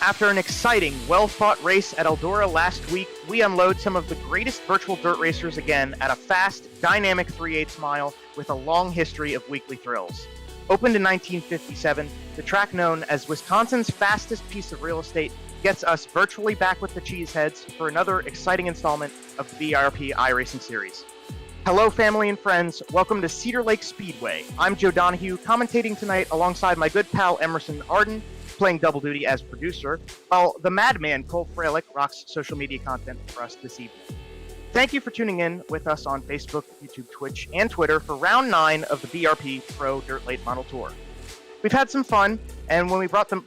After an exciting, well-fought race at Eldora last week, we unload some of the greatest virtual dirt racers again at a fast, dynamic 3/8 mile with a long history of weekly thrills. Opened in 1957, the track known as Wisconsin's fastest piece of real estate gets us virtually back with the cheeseheads for another exciting installment of the BRP iRacing series. Hello, family and friends. Welcome to Cedar Lake Speedway. I'm Joe Donahue, commentating tonight alongside my good pal Emerson Arden, playing double duty as producer, while the madman Cole Freilich rocks social media content for us this evening. Thank you for tuning in with us on Facebook, YouTube, Twitch, and Twitter for round 9 of the BRP Pro Dirt Late Model Tour. We've had some fun, and when we brought the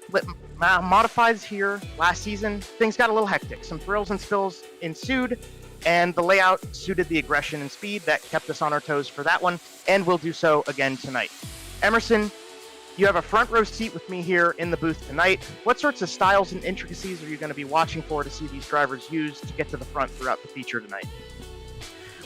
modifieds here last season, things got a little hectic. Some thrills and spills ensued, and the layout suited the aggression and speed that kept us on our toes for that one, and we'll do so again tonight. Emerson, you have a front row seat with me here in the booth tonight. What sorts of styles and intricacies are you going to be watching for to see these drivers use to get to the front throughout the feature tonight?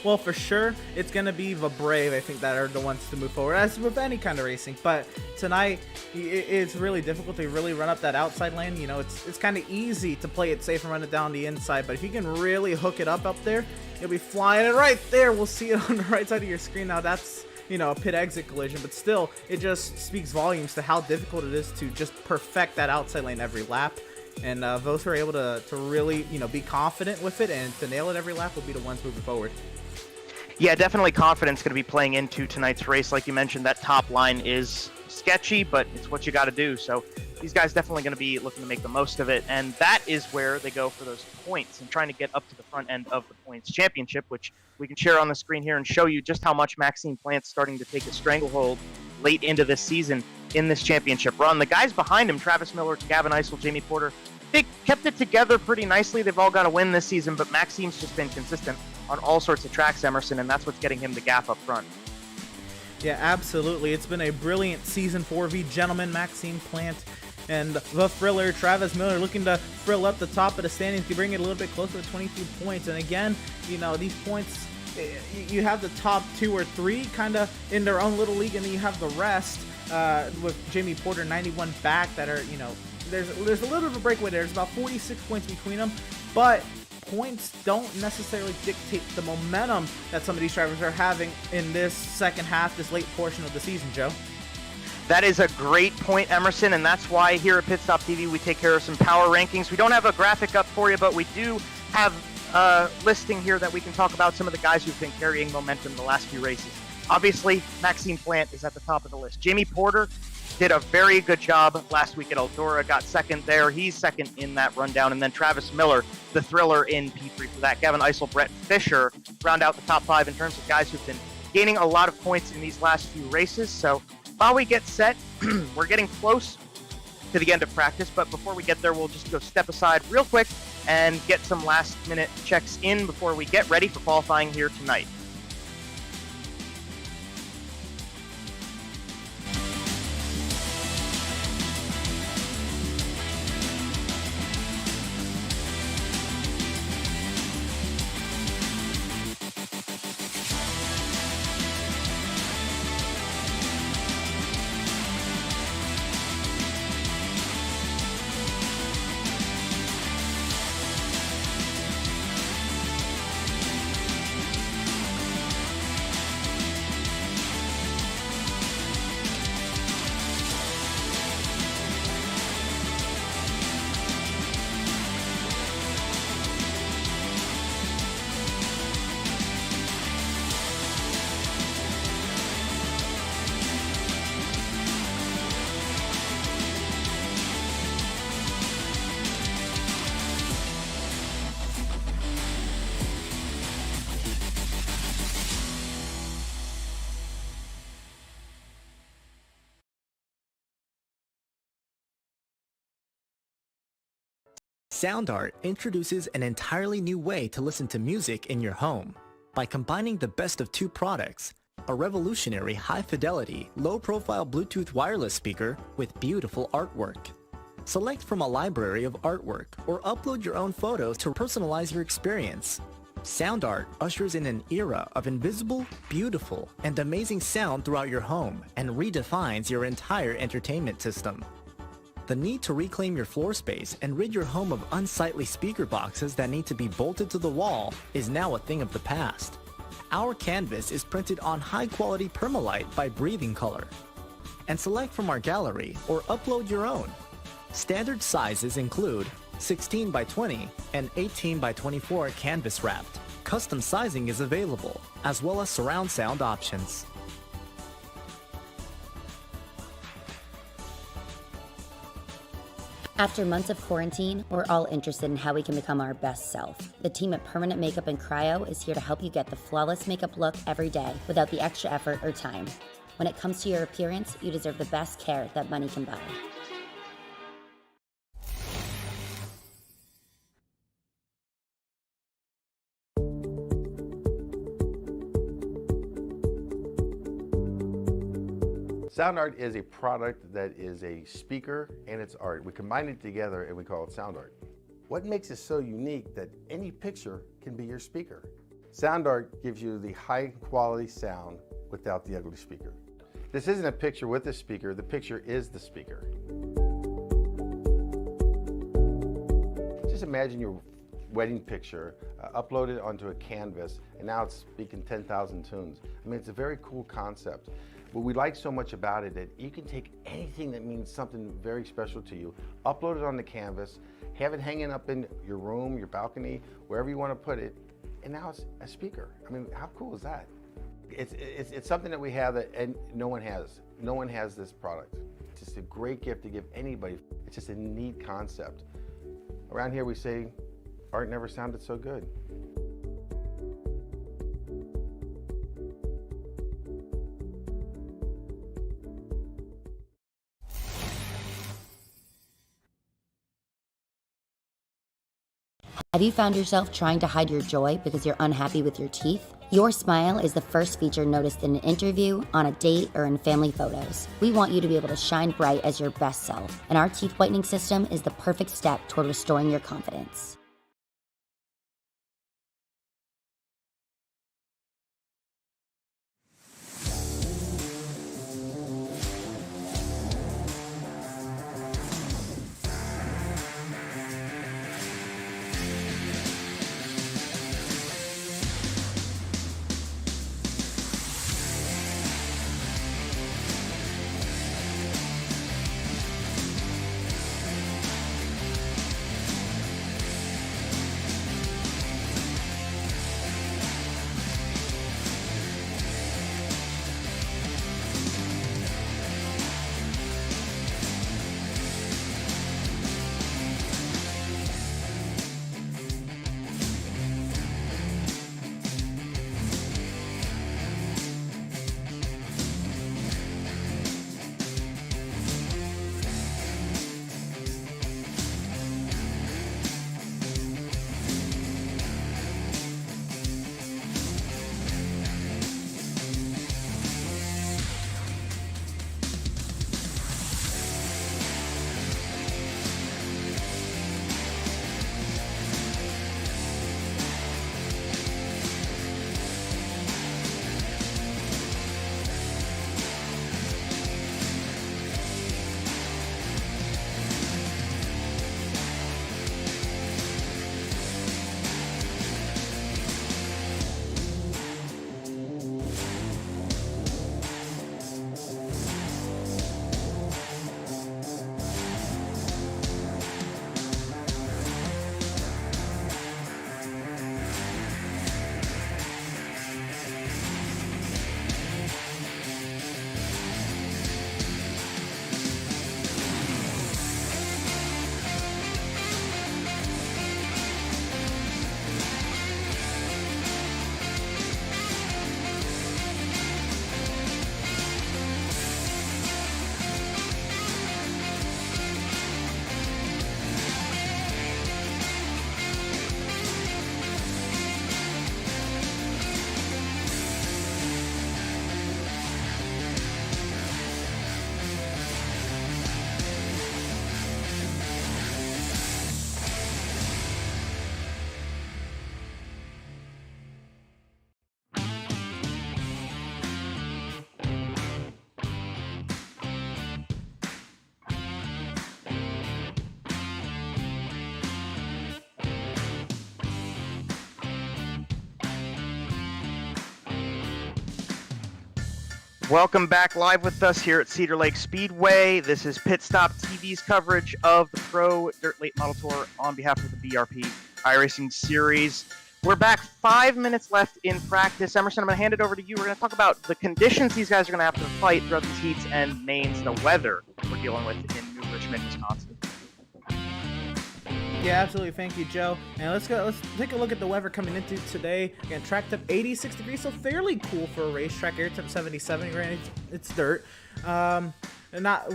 Well, for sure, it's going to be the Brave, I think, that are the ones to move forward, as with any kind of racing. But tonight, it's really difficult to really run up that outside lane. You know, it's kind of easy to play it safe and run it down the inside. But if you can really hook it up there, you'll be flying it right there. We'll see it on the right side of your screen. Now, that's, you know, a pit exit collision, but still, it just speaks volumes to how difficult it is to just perfect that outside lane every lap. And those who are able to really, you know, be confident with it and to nail it every lap will be the ones moving forward. Yeah, definitely confidence going to be playing into tonight's race. Like you mentioned, that top line is sketchy, but it's what you got to do. So these guys definitely going to be looking to make the most of it. And that is where they go for those points and trying to get up to the front end of the points championship, which we can share on the screen here and show you just how much Maxime Plant's starting to take a stranglehold late into this season in this championship run. The guys behind him, Travis Miller, Gavin Eisel, Jamie Porter, they kept it together pretty nicely. They've all got a win this season, but Maxime's just been consistent on all sorts of tracks, Emerson, and that's what's getting him the gap up front. Yeah, absolutely. It's been a brilliant season for the gentleman, Maxime Plant, and the thriller, Travis Miller, looking to frill up the top of the standings to bring it a little bit closer to 22 points. And again, you know, these points, you have the top 2 or 3 kind of in their own little league, and then you have the rest with Jamie Porter 91 back that are, you know, there's a little bit of a breakaway there. There's about 46 points between them, but points don't necessarily dictate the momentum that some of these drivers are having in this second half, this late portion of the season, Joe. That is a great point, Emerson, and that's why here at PitStop TV we take care of some power rankings. We don't have a graphic up for you, but we do have a listing here that we can talk about some of the guys who've been carrying momentum the last few races. Obviously, Maxime Plant is at the top of the list. Jamie Porter did a very good job last week at Eldora, got second there. He's second in that rundown. And then Travis Miller, the thriller in P3 for that. Gavin Eisel, Brett Fisher round out the top 5 in terms of guys who've been gaining a lot of points in these last few races. So while we get set, we're getting close to the end of practice. But before we get there, we'll just go step aside real quick and get some last minute checks in before we get ready for qualifying here tonight. Sound Art introduces an entirely new way to listen to music in your home. By combining the best of 2 products, a revolutionary high-fidelity, low-profile Bluetooth wireless speaker with beautiful artwork. Select from a library of artwork or upload your own photos to personalize your experience. Sound Art ushers in an era of invisible, beautiful, and amazing sound throughout your home and redefines your entire entertainment system. The need to reclaim your floor space and rid your home of unsightly speaker boxes that need to be bolted to the wall is now a thing of the past. Our canvas is printed on high-quality permalite by Breathing Color. And select from our gallery or upload your own. Standard sizes include 16 by 20 and 18 by 24 canvas wrapped. Custom sizing is available, as well as surround sound options. After months of quarantine, we're all interested in how we can become our best self. The team at Permanent Makeup and Cryo is here to help you get the flawless makeup look every day without the extra effort or time. When it comes to your appearance, you deserve the best care that money can buy. Sound Art is a product that is a speaker and it's art. We combine it together and we call it Sound Art. What makes it so unique that any picture can be your speaker? Sound Art gives you the high quality sound without the ugly speaker. This isn't a picture with a speaker, the picture is the speaker. Just imagine your wedding picture uploaded onto a canvas and now it's speaking 10,000 tunes. I mean, it's a very cool concept. What we like so much about it that you can take anything that means something very special to you, upload it on the canvas, have it hanging up in your room, your balcony, wherever you want to put it, and now it's a speaker. I mean, how cool is that? It's something that we have that and no one has. No one has this product. It's just a great gift to give anybody. It's just a neat concept. Around here we say, art never sounded so good. Have you found yourself trying to hide your joy because you're unhappy with your teeth? Your smile is the first feature noticed in an interview, on a date, or in family photos. We want you to be able to shine bright as your best self, and our teeth whitening system is the perfect step toward restoring your confidence. Welcome back live with us here at Cedar Lake Speedway. This is PitStop TV's coverage of the Pro Dirt Late Model Tour on behalf of the BRP iRacing Series. We're back 5 minutes left in practice. Emerson, I'm going to hand it over to you. We're going to talk about the conditions these guys are going to have to fight throughout these heats and mains, the weather we're dealing with in New Richmond, Wisconsin. Yeah, absolutely. Thank you, Joe. And let's take a look at the weather coming into today. Again, track temp 86 degrees, so fairly cool for a racetrack. Air temp 77. Granted, it's dirt. And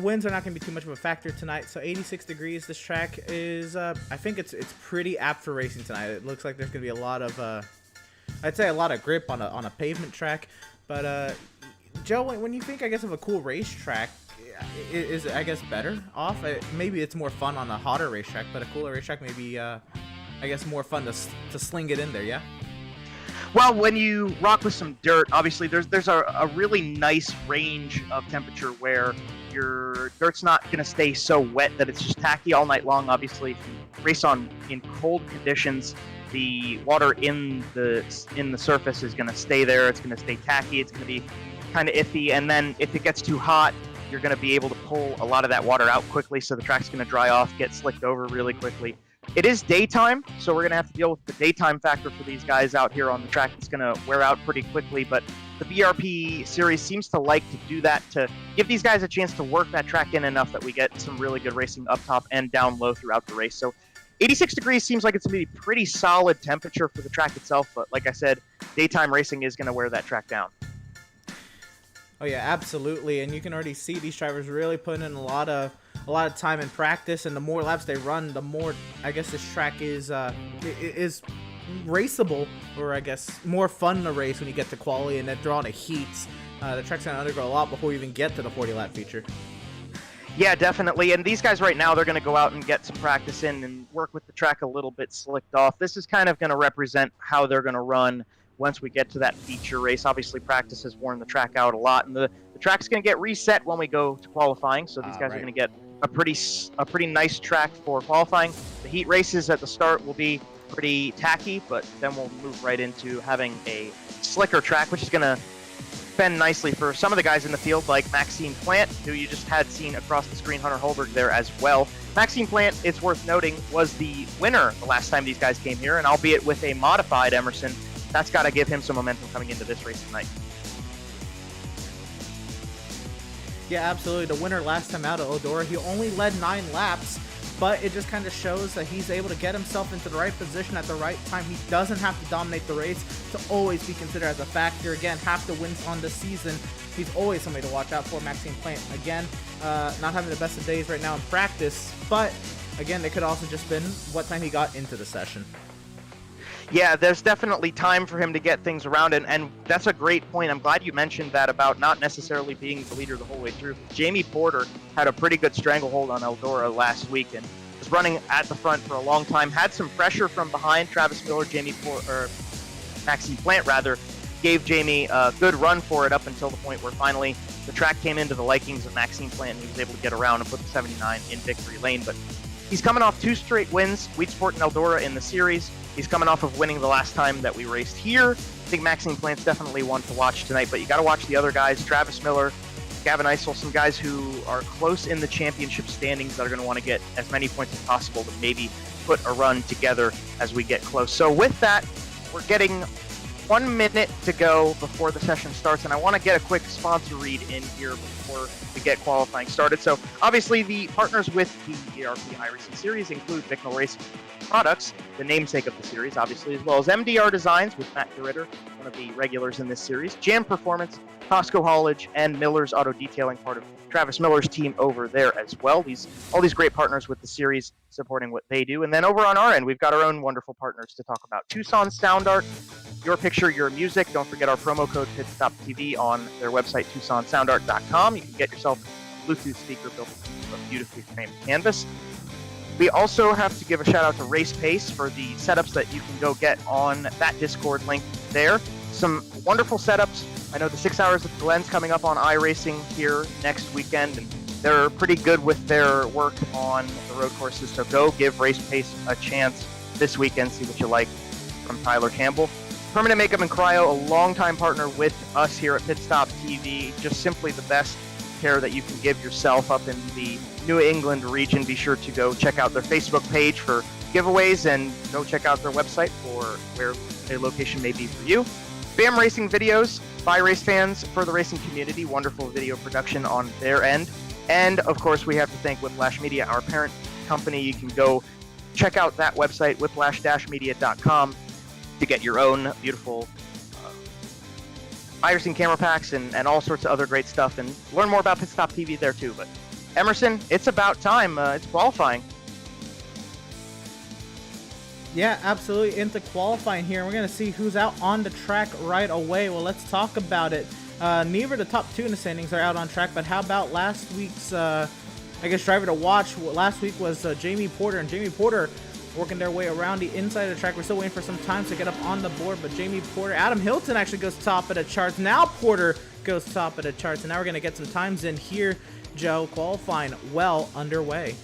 winds are not going to be too much of a factor tonight. So 86 degrees. This track is, I think it's pretty apt for racing tonight. It looks like there's going to be a lot of, I'd say a lot of grip on a pavement track. But Joe, when you think, I guess, of a cool racetrack, is it, I guess, better off? Maybe it's more fun on a hotter racetrack, but a cooler racetrack may be, I guess, more fun to sling it in there, yeah? Well, when you rock with some dirt, obviously there's a really nice range of temperature where your dirt's not going to stay so wet that it's just tacky all night long. Obviously, if you race in cold conditions, the water in the surface is going to stay there. It's going to stay tacky. It's going to be kind of iffy. And then if it gets too hot, you're going to be able to pull a lot of that water out quickly, so the track's going to dry off, get slicked over really quickly. It is daytime, so we're going to have to deal with the daytime factor for these guys out here on the track. It's going to wear out pretty quickly, but the BRP series seems to like to do that to give these guys a chance to work that track in enough that we get some really good racing up top and down low throughout the race. So 86 degrees seems like it's going to be pretty solid temperature for the track itself, but like I said, daytime racing is going to wear that track down. Oh yeah, absolutely, and you can already see these drivers really putting in a lot of time in practice, and the more laps they run, the more, I guess, this track is raceable, or I guess more fun to race when you get to quali and then through all the heats. The track's gonna undergo a lot before you even get to the 40-lap feature. Yeah, definitely, and these guys right now, they're going to go out and get some practice in and work with the track a little bit slicked off. This is kind of going to represent how they're going to run once we get to that feature race. Obviously, practice has worn the track out a lot, and the track's going to get reset when we go to qualifying, so these guys are going to get a pretty nice track for qualifying. The heat races at the start will be pretty tacky, but then we'll move right into having a slicker track, which is going to fend nicely for some of the guys in the field, like Maxime Plant, who you just had seen across the screen, Hunter Holberg there as well. Maxime Plant, it's worth noting, was the winner the last time these guys came here, and albeit with a modified Emerson, that's got to give him some momentum coming into this race tonight. Yeah, absolutely. The winner last time out at Eldora, he only led 9 laps, but it just kind of shows that he's able to get himself into the right position at the right time. He doesn't have to dominate the race to always be considered as a factor. Again, half the wins on the season. He's always somebody to watch out for, Maxime Plant. Again, not having the best of days right now in practice, but again, it could also just been what time he got into the session. Yeah, there's definitely time for him to get things around, and that's a great point. I'm glad you mentioned that about not necessarily being the leader the whole way through. Jamie Porter had a pretty good stranglehold on Eldora last week and was running at the front for a long time. Had some pressure from behind. Travis Miller, Maxime Plant rather, gave Jamie a good run for it up until the point where finally the track came into the likings of Maxime Plant, and he was able to get around and put the 79 in victory lane. But he's coming off 2 straight wins, Wheat Sport and Eldora in the series. He's coming off of winning the last time that we raced here. I think Maxime Plant's definitely one to watch tonight, but you got to watch the other guys, Travis Miller, Gavin Eisel, some guys who are close in the championship standings that are going to want to get as many points as possible to maybe put a run together as we get close. So with that, we're getting 1 minute to go before the session starts, and I want to get a quick sponsor read in here before we get qualifying started. So obviously the partners with the BRP iRacing series include Bicknell Racing Products, the namesake of the series, obviously, as well as MDR Designs with Matt DeRitter, one of the regulars in this series, Jam Performance, Costco Haulage, and Miller's Auto Detailing, part of Travis Miller's team over there as well. All these great partners with the series supporting what they do. And then over on our end, we've got our own wonderful partners to talk about. Tucson Sound Art, your picture, your music. Don't forget our promo code PitStop TV on their website, TucsonSoundArt.com. You can get yourself a Bluetooth speaker built from a beautifully framed canvas. We also have to give a shout out to Race Pace for the setups that you can go get on that Discord link there. Some wonderful setups. I know the 6 Hours of Glenn's coming up on iRacing here next weekend, and they're pretty good with their work on the road courses. So go give Race Pace a chance this weekend, see what you like from Tyler Campbell. Permanent Makeup and Cryo, a longtime partner with us here at PitStop TV. Just simply the best care that you can give yourself up in the New England region. Be sure to go check out their Facebook page for giveaways and go check out their website for where their location may be for you. BAM Racing Videos by race fans for the racing community. Wonderful video production on their end. And of course, we have to thank Whiplash Media, our parent company. You can go check out that website, whiplash-media.com, to get your own beautiful iRacing camera packs and all sorts of other great stuff, and learn more about PitStop TV there too. But Emerson, it's about time. It's qualifying. Yeah, absolutely. Into qualifying here. We're going to see who's out on the track right away. Well, let's talk about it. Neither of the top two in the standings are out on track, but how about last week's, driver to watch? Last week was Jamie Porter, and Jamie Porter working their way around the inside of the track. We're still waiting for some time to get up on the board, but Jamie Porter, Adam Hilton actually goes top of the charts. Now Porter goes top of the charts, and now we're going to get some times in here, Joe. Qualifying well underway.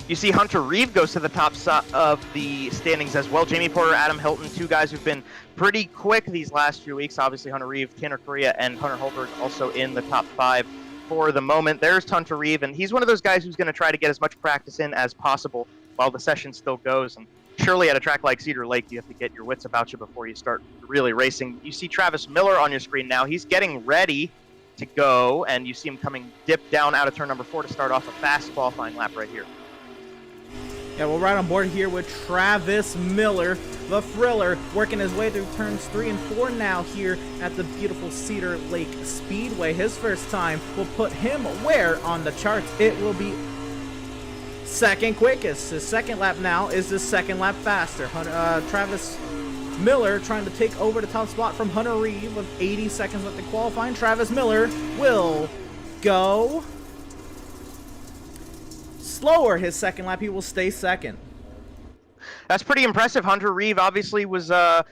You see Hunter Reeve goes to the top of the standings as well. Jamie Porter, Adam Hilton, two guys who've been pretty quick these last few weeks. Obviously Hunter Reeve, Tanner Correa, and Hunter Holberg also in the top 5 for the moment. There's Hunter Reeve, and he's one of those guys who's going to try to get as much practice in as possible while the session still goes. And surely at a track like Cedar Lake, you have to get your wits about you before you start really racing. You see Travis Miller on your screen now. He's getting ready to go, and you see him coming dip down out of turn number 4 to start off a fast qualifying lap right here. Yeah, we're right on board here with Travis Miller, the thriller, working his way through turns 3 and 4 now here at the beautiful Cedar Lake Speedway. His first time will put him where on the charts? It will be second quickest. His second lap now is the second lap faster. Travis Miller trying to take over the top spot from Hunter Reeve with 80 seconds left to qualifying. Travis Miller will go slower his second lap. He will stay second. That's pretty impressive. Hunter Reeve obviously was not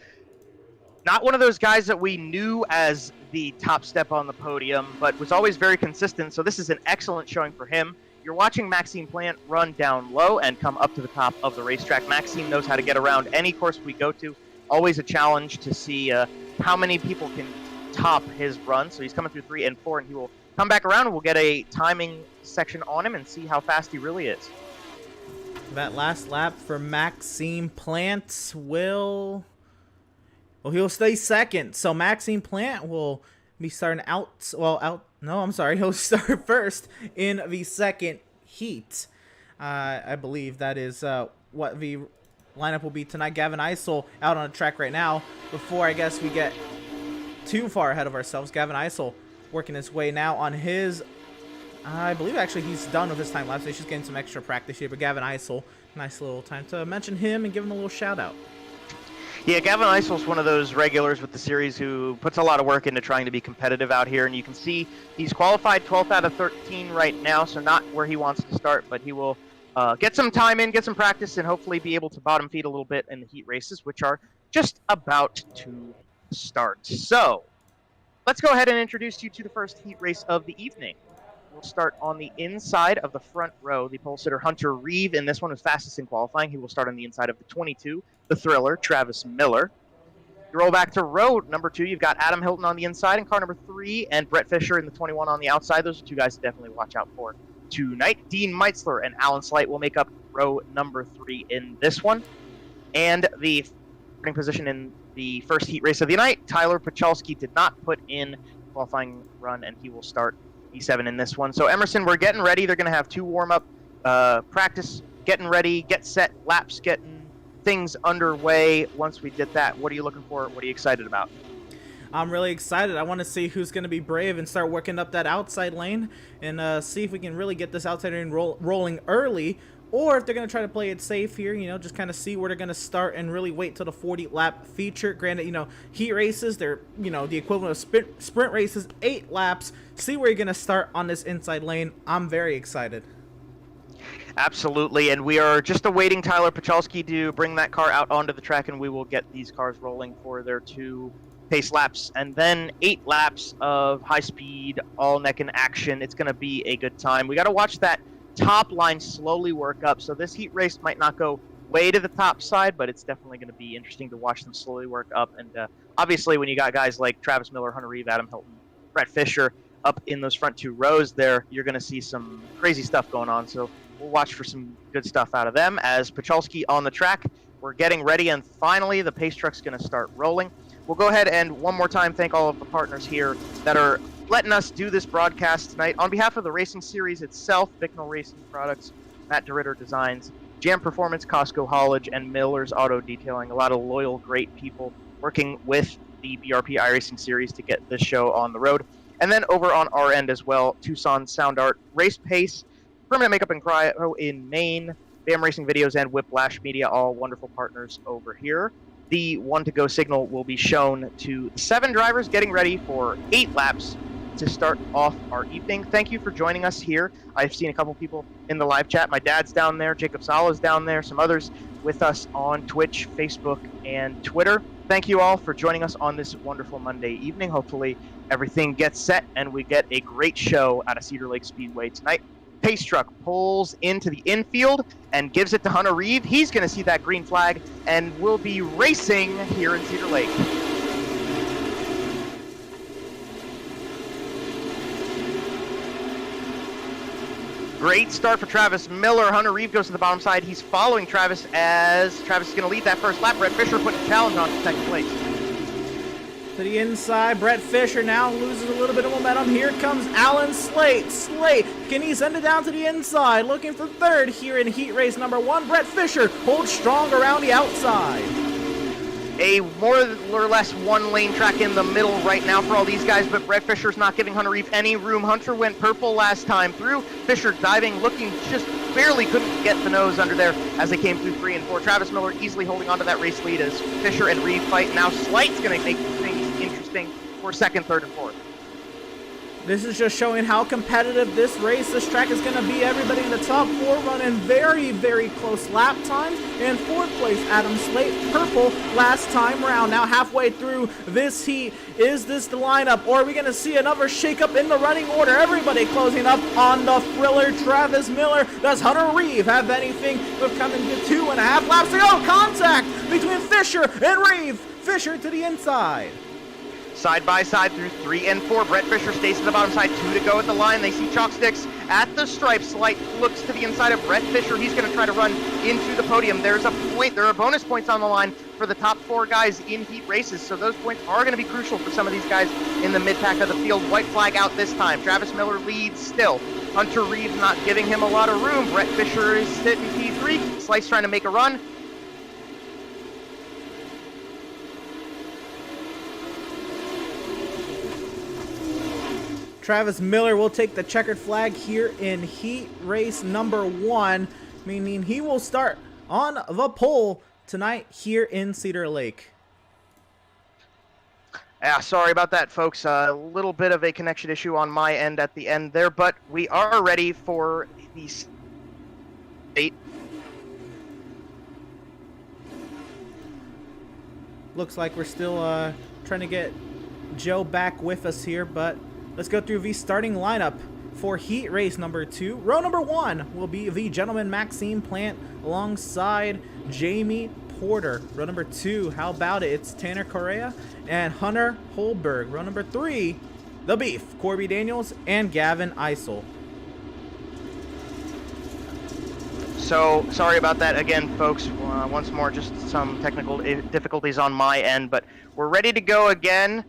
one of those guys that we knew as the top step on the podium, but was always very consistent. So this is an excellent showing for him. You're watching Maxime Plant run down low and come up to the top of the racetrack. Maxime knows how to get around any course we go to. Always a challenge to see how many people can top his run. So he's coming through 3 and 4, and he will come back around, and we'll get a timing section on him and see how fast he really is. That last lap for Maxime Plant he'll stay second. So Maxime Plant will be starting he'll start first in the second heat. I believe that is what the lineup will be tonight. Gavin Eisel out on the track right now. Before I guess we get too far ahead of ourselves, Gavin Eisel working his way now on his, I believe actually he's done with his time lapse. He's just getting some extra practice here. But Gavin Eisel, nice little time to mention him and give him a little shout out. Yeah, Gavin Eisel's one of those regulars with the series who puts a lot of work into trying to be competitive out here. And you can see he's qualified 12th out of 13 right now, so not where he wants to start, but he will get some time in, get some practice, and hopefully be able to bottom feed a little bit in the heat races, which are just about to start. So let's go ahead and introduce you to the first heat race of the evening. We'll start on the inside of the front row. The pole sitter Hunter Reeve in this one was fastest in qualifying. He will start on the inside of the 22, the thriller Travis Miller. You roll back to row number 2. You've got Adam Hilton on the inside in car number 3, and Brett Fisher in the 21 on the outside. Those are two guys to definitely watch out for tonight. Dean Meitzler and Alan Slight will make up row number 3 in this one. And the starting position in the first heat race of the night, Tyler Pachalski did not put in qualifying run, and he will start E7 in this one. So Emerson, we're getting ready. They're going to have 2 warm-up practice, getting ready, get set, laps, getting things underway. Once we get that, what are you looking for? What are you excited about? I'm really excited. I want to see who's going to be brave and start working up that outside lane and see if we can really get this outside lane rolling early, or if they're going to try to play it safe here, just kind of see where they're going to start and really wait till the 40-lap feature. Granted, heat races, they're, the equivalent of sprint races, 8 laps. See where you're going to start on this inside lane. I'm very excited. Absolutely, and we are just awaiting Tyler Pachalski to bring that car out onto the track, and we will get these cars rolling for their 2 pace laps, and then 8 laps of high speed, all neck in action. It's going to be a good time. We got to watch that top line slowly work up, so this heat race might not go way to the top side, but it's definitely going to be interesting to watch them slowly work up. And obviously, when you got guys like Travis Miller, Hunter Reeve, Adam Hilton, Brett Fisher up in those front 2 rows there, you're going to see some crazy stuff going on. So we'll watch for some good stuff out of them. As Pachalski on the track, we're getting ready, and finally the pace truck's going to start rolling. We'll go ahead and one more time thank all of the partners here that are letting us do this broadcast tonight. On behalf of the racing series itself, Bicknell Racing Products, Matt DeRitter Designs, Jam Performance, Costco Haulage, and Miller's Auto Detailing. A lot of loyal, great people working with the BRP iRacing series to get this show on the road. And then over on our end as well, Tucson Sound Art, Race Pace, Permanent Makeup and Cryo in Maine, BAM Racing Videos, and Whiplash Media, all wonderful partners over here. The 1-to-go signal will be shown to 7 drivers getting ready for 8 laps to start off our evening. Thank you for joining us here. I've seen a couple people in the live chat. My dad's down there, Jacob Sala's down there, some others with us on Twitch, Facebook, and Twitter. Thank you all for joining us on this wonderful Monday evening. Hopefully everything gets set and we get a great show out of Cedar Lake Speedway tonight. Pace truck pulls into the infield and gives it to Hunter Reeve. He's going to see that green flag and will be racing here in Cedar Lake. Great start for Travis Miller. Hunter Reeve goes to the bottom side. He's following Travis as Travis is going to lead that first lap. Brett Fisher putting a challenge on for second place. To the inside, Brett Fisher now loses a little bit of momentum. Here comes Alan Slate. Slate, can he send it down to the inside? Looking for third here in heat race number 1. Brett Fisher holds strong around the outside. A more or less one-lane track in the middle right now for all these guys, but Brett Fisher's not giving Hunter Reeve any room. Hunter went purple last time through. Fisher diving, looking just barely couldn't get the nose under there as they came through 3 and 4. Travis Miller easily holding onto that race lead as Fisher and Reeve fight. Now Slate's going to make things interesting for second, third, and fourth. This is just showing how competitive this track is going to be. Everybody in the top 4 running very, very close lap times. In 4th place, Adam Slate, purple last time round. Now halfway through this heat, is this the lineup, or are we going to see another shakeup in the running order? Everybody closing up on the thriller, Travis Miller. Does Hunter Reeve have anything? We're coming to 2.5 laps to go. Contact between Fisher and Reeve. Fisher to the inside. Side by side through 3 and 4. Brett Fisher stays to the bottom side, 2 to go at the line. They see chalk sticks at the stripe. Slight looks to the inside of Brett Fisher. He's going to try to run into the podium. There's a point. There are bonus points on the line for the top 4 guys in heat races, so those points are going to be crucial for some of these guys in the mid-pack of the field. White flag out this time. Travis Miller leads still. Hunter Reeve not giving him a lot of room. Brett Fisher is sitting P3. Slice trying to make a run. Travis Miller will take the checkered flag here in heat race number 1, meaning he will start on the pole tonight here in Cedar Lake. Yeah, sorry about that, folks. A little bit of a connection issue on my end at the end there, but we are ready for the state. Looks like we're still trying to get Joe back with us here, but let's go through the starting lineup for heat race number 2. Row number 1 will be the gentleman Maxime Plant alongside Jamie Porter. Row number 2, how about it? It's Tanner Correa and Hunter Holberg. Row number 3, the Beef, Corby Daniels and Gavin Eisel. So, sorry about that again, folks. Once more, just some technical difficulties on my end, but we're ready to go again.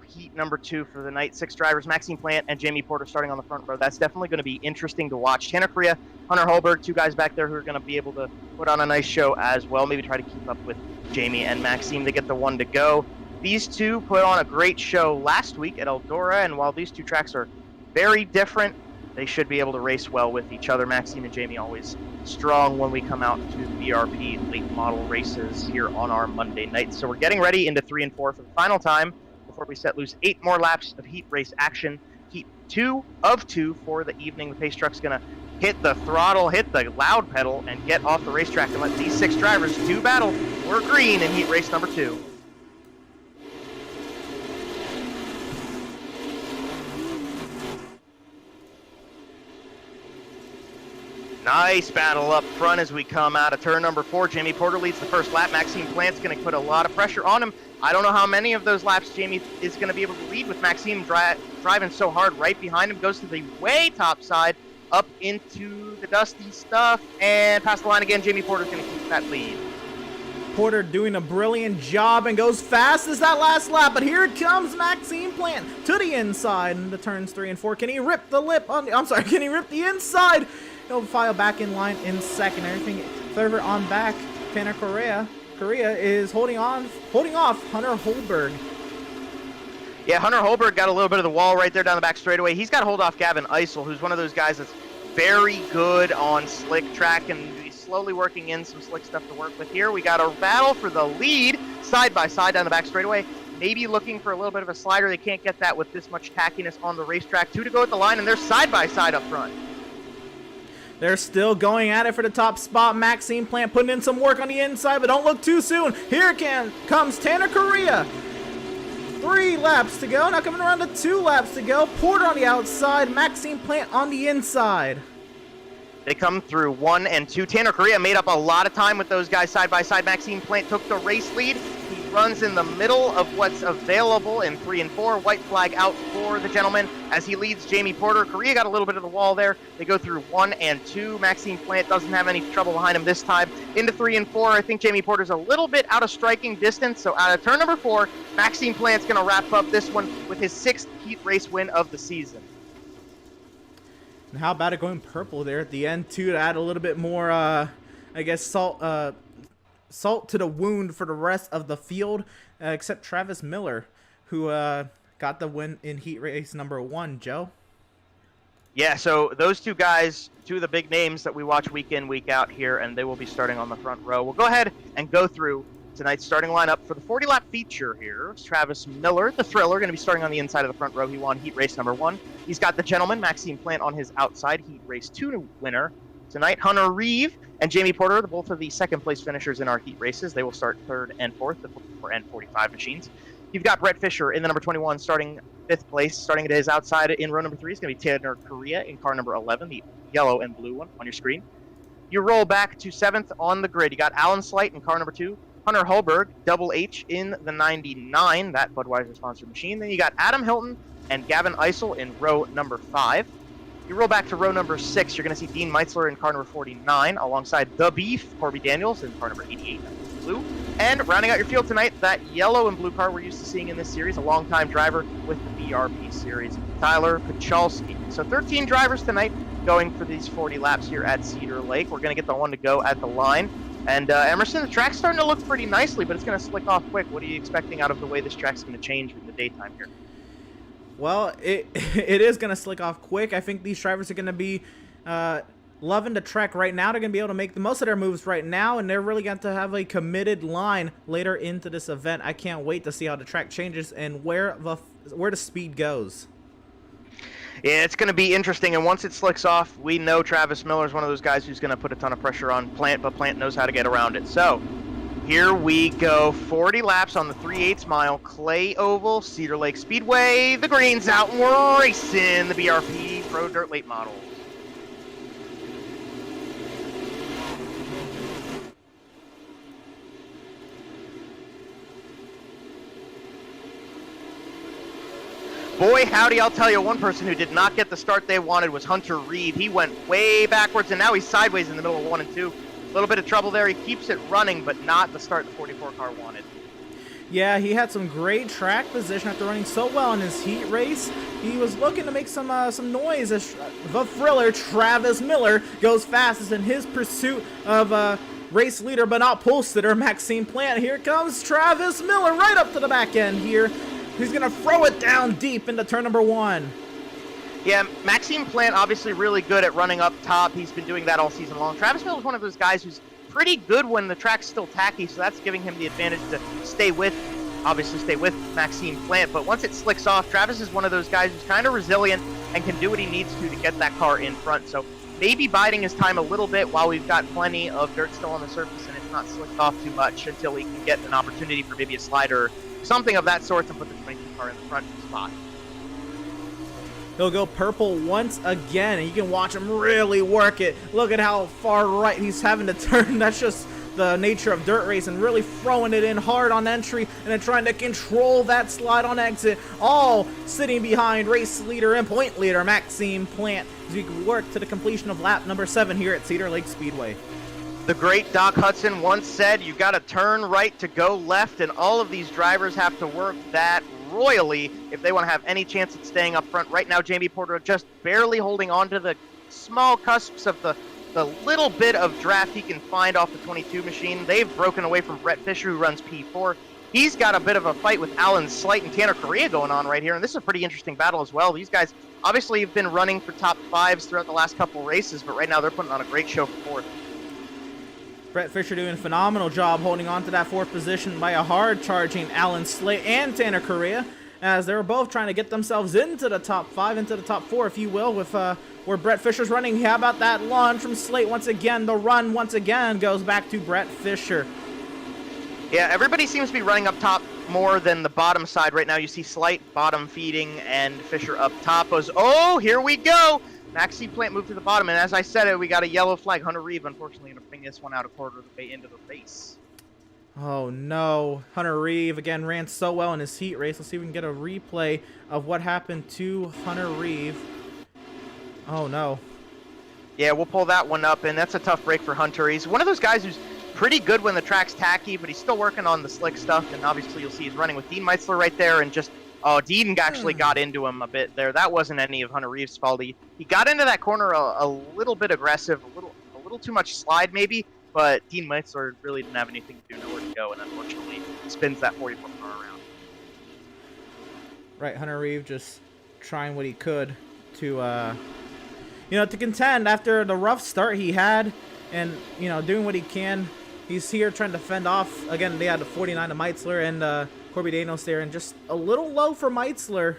Heat number 2 for the night. 6 drivers, Maxime Plant and Jamie Porter starting on the front row. That's definitely going to be interesting to watch. Tanner Correa, Hunter Holberg, 2 guys back there who are going to be able to put on a nice show as well. Maybe try to keep up with Jamie and Maxime to get the 1 to go. These 2 put on a great show last week at Eldora, and while these 2 tracks are very different, they should be able to race well with each other. Maxime and Jamie always strong when we come out to the BRP late model races here on our Monday nights. So we're getting ready into 3 and 4 for the final time before we set loose 8 more laps of heat race action. Heat 2 of 2 for the evening. The pace truck's going to hit the throttle, hit the loud pedal, and get off the racetrack and let these 6 drivers do battle. We're green in heat race number 2. Nice battle up front as we come out of turn number 4. Jamie Porter leads the first lap. Maxime Plant's going to put a lot of pressure on him. I don't know how many of those laps Jamie is going to be able to lead with Maxime driving so hard right behind him. Goes to the way top side, up into the dusty stuff, and past the line again. Jamie Porter's going to keep that lead. Porter doing a brilliant job and goes fast as that last lap, but here it comes Maxime Plant to the inside in the turns 3 and 4. Can he rip the lip on the, can he rip the inside? He'll file back in line in second. Everything further on back. Tanner Correa is holding off Hunter Holberg. Yeah, Hunter Holberg got a little bit of the wall right there down the back straightaway. He's got to hold off Gavin Eisel, who's one of those guys that's very good on slick track, and he's slowly working in some slick stuff to work with here. We got a battle for the lead, side by side down the back straightaway. Maybe looking for a little bit of a slider. They can't get that with this much tackiness on the racetrack. 2 to go at the line, and they're side by side up front. They're still going at it for the top spot. Maxime Plant putting in some work on the inside, but don't look too soon. Here comes Tanner Correa. 3 laps to go. Now coming around to 2 laps to go. Porter on the outside. Maxime Plant on the inside. They come through 1 and 2. Tanner Correa made up a lot of time with those guys side by side. Maxime Plant took the race lead. He runs in the middle of what's available in 3 and 4. White flag out for the gentleman as he leads Jamie Porter. Correa got a little bit of the wall there. They go through 1 and 2. Maxime Plant doesn't have any trouble behind him this time. Into 3 and 4. I think Jamie Porter's a little bit out of striking distance. So out of turn number 4, Maxime Plant's going to wrap up this one with his 6th heat race win of the season. And how about it going purple there at the end, too, to add a little bit more, I guess, salt to the wound for the rest of the field, except Travis Miller, who got the win in heat race number 1, Joe. Yeah, so those 2 guys, 2 of the big names that we watch week in, week out here, and they will be starting on the front row. We'll go ahead and go through tonight's starting lineup for the 40-lap feature here. Travis Miller, the Thriller, going to be starting on the inside of the front row. He won heat race number 1. He's got the gentleman, Maxime Plant, on his outside, heat race 2 winner. Tonight, Hunter Reeve and Jamie Porter, both of the second-place finishers in our heat races. They will start 3rd and 4th, the 44 and 45 machines. You've got Brett Fisher in the number 21, starting 5th place. Starting at his outside in row number 3 is going to be Tanner Correa in car number 11, the yellow and blue one on your screen. You roll back to 7th on the grid. You got Alan Slight in car number 2, Hunter Holberg, Double H in the 99, that Budweiser-sponsored machine. Then you got Adam Hilton and Gavin Eisel in row number 5. You roll back to row number 6, you're going to see Dean Meitzler in car number 49, alongside The Beef, Corby Daniels in car number 88, blue. And rounding out your field tonight, that yellow and blue car we're used to seeing in this series, a longtime driver with the BRP series, Tyler Pachalski. So 13 drivers tonight going for these 40 laps here at Cedar Lake. We're going to get the one to go at the line. And Emerson, the track's starting to look pretty nicely, but it's going to slick off quick. What are you expecting out of the way this track's going to change in the daytime here? Well, it is going to slick off quick. I think these drivers are going to be loving the track right now. They're going to be able to make the most of their moves right now, and they're really going to have a committed line later into this event. I can't wait to see how the track changes and where the speed goes. Yeah, it's going to be interesting, and once it slicks off, we know Travis Miller is one of those guys who's going to put a ton of pressure on Plant, but Plant knows how to get around it. So here we go, 40 laps on the 3/8 mile, Clay Oval, Cedar Lake Speedway. The green's out, and we're racing the BRP Pro Dirt Late Models. Boy, howdy, I'll tell you, one person who did not get the start they wanted was Hunter Reeve. He went way backwards, and now he's sideways in the middle of 1 and 2. A little bit of trouble there. He keeps it running, but not the start the 44 car wanted. Yeah, he had some great track position after running so well in his heat race. He was looking to make some noise as the Thriller, Travis Miller, goes fastest in his pursuit of race leader, but not pole sitter, Maxime Plant. Here comes Travis Miller right up to the back end here. He's going to throw it down deep into turn number 1. Yeah, Maxime Plant obviously really good at running up top. He's been doing that all season long. Travis Miller is one of those guys who's pretty good when the track's still tacky, so that's giving him the advantage to stay with Maxime Plant. But once it slicks off, Travis is one of those guys who's kind of resilient and can do what he needs to get that car in front. So maybe biding his time a little bit while we've got plenty of dirt still on the surface and it's not slicked off too much until he can get an opportunity for maybe a slider or something of that sort to put the 22 car in the front spot. He'll go purple once again, and you can watch him really work it. Look at how far right he's having to turn. That's just the nature of dirt racing, really throwing it in hard on entry and then trying to control that slide on exit, all sitting behind race leader and point leader Maxime Plant as we work to the completion of lap number 7 here at Cedar Lake Speedway. The great Doc Hudson once said, you got to turn right to go left, and all of these drivers have to work that royally if they want to have any chance at staying up front. Right now, Jamie Porter just barely holding on to the small cusps of the little bit of draft he can find off the 22 machine. They've broken away from Brett Fisher, who runs P4. He's got a bit of a fight with Alan Slight and Tanner Correa going on right here, and this is a pretty interesting battle as well. These guys obviously have been running for top 5s throughout the last couple races, but right now they're putting on a great show for 4th. Brett Fisher doing a phenomenal job holding on to that 4th position by a hard charging Alan Slate and Tanner Correa, as they were both trying to get themselves into the top 5, into the top 4, if you will, with where Brett Fisher's running. How about that launch from Slate once again? The run once again goes back to Brett Fisher. Yeah, everybody seems to be running up top more than the bottom side right now. You see Slight bottom feeding and Fisher up top. Oh, here we go! Maxime Plant moved to the bottom, and as I said it, we got a yellow flag. Hunter Reeve, unfortunately, going to bring this one out a quarter of the way into the race. Oh no, Hunter Reeve again ran so well in his heat race. Let's see if we can get a replay of what happened to Hunter Reeve. Oh no. Yeah, we'll pull that one up, and that's a tough break for Hunter. He's one of those guys who's pretty good when the track's tacky, but he's still working on the slick stuff, and obviously you'll see he's running with Dean Meitzler right there, and just, oh, Dean actually got into him a bit there. That wasn't any of Hunter Reeve's fault. He got into that corner a little bit aggressive, a little too much slide maybe, but Dean Meitzler really didn't have anything to do, nowhere to go, and unfortunately spins that 40-foot car around. Right, Hunter Reeve just trying what he could to, to contend after the rough start he had, and, doing what he can. He's here trying to fend off. Again, they had a 49 to Meitzler and Corby Daniels there, and just a little low for Meitzler,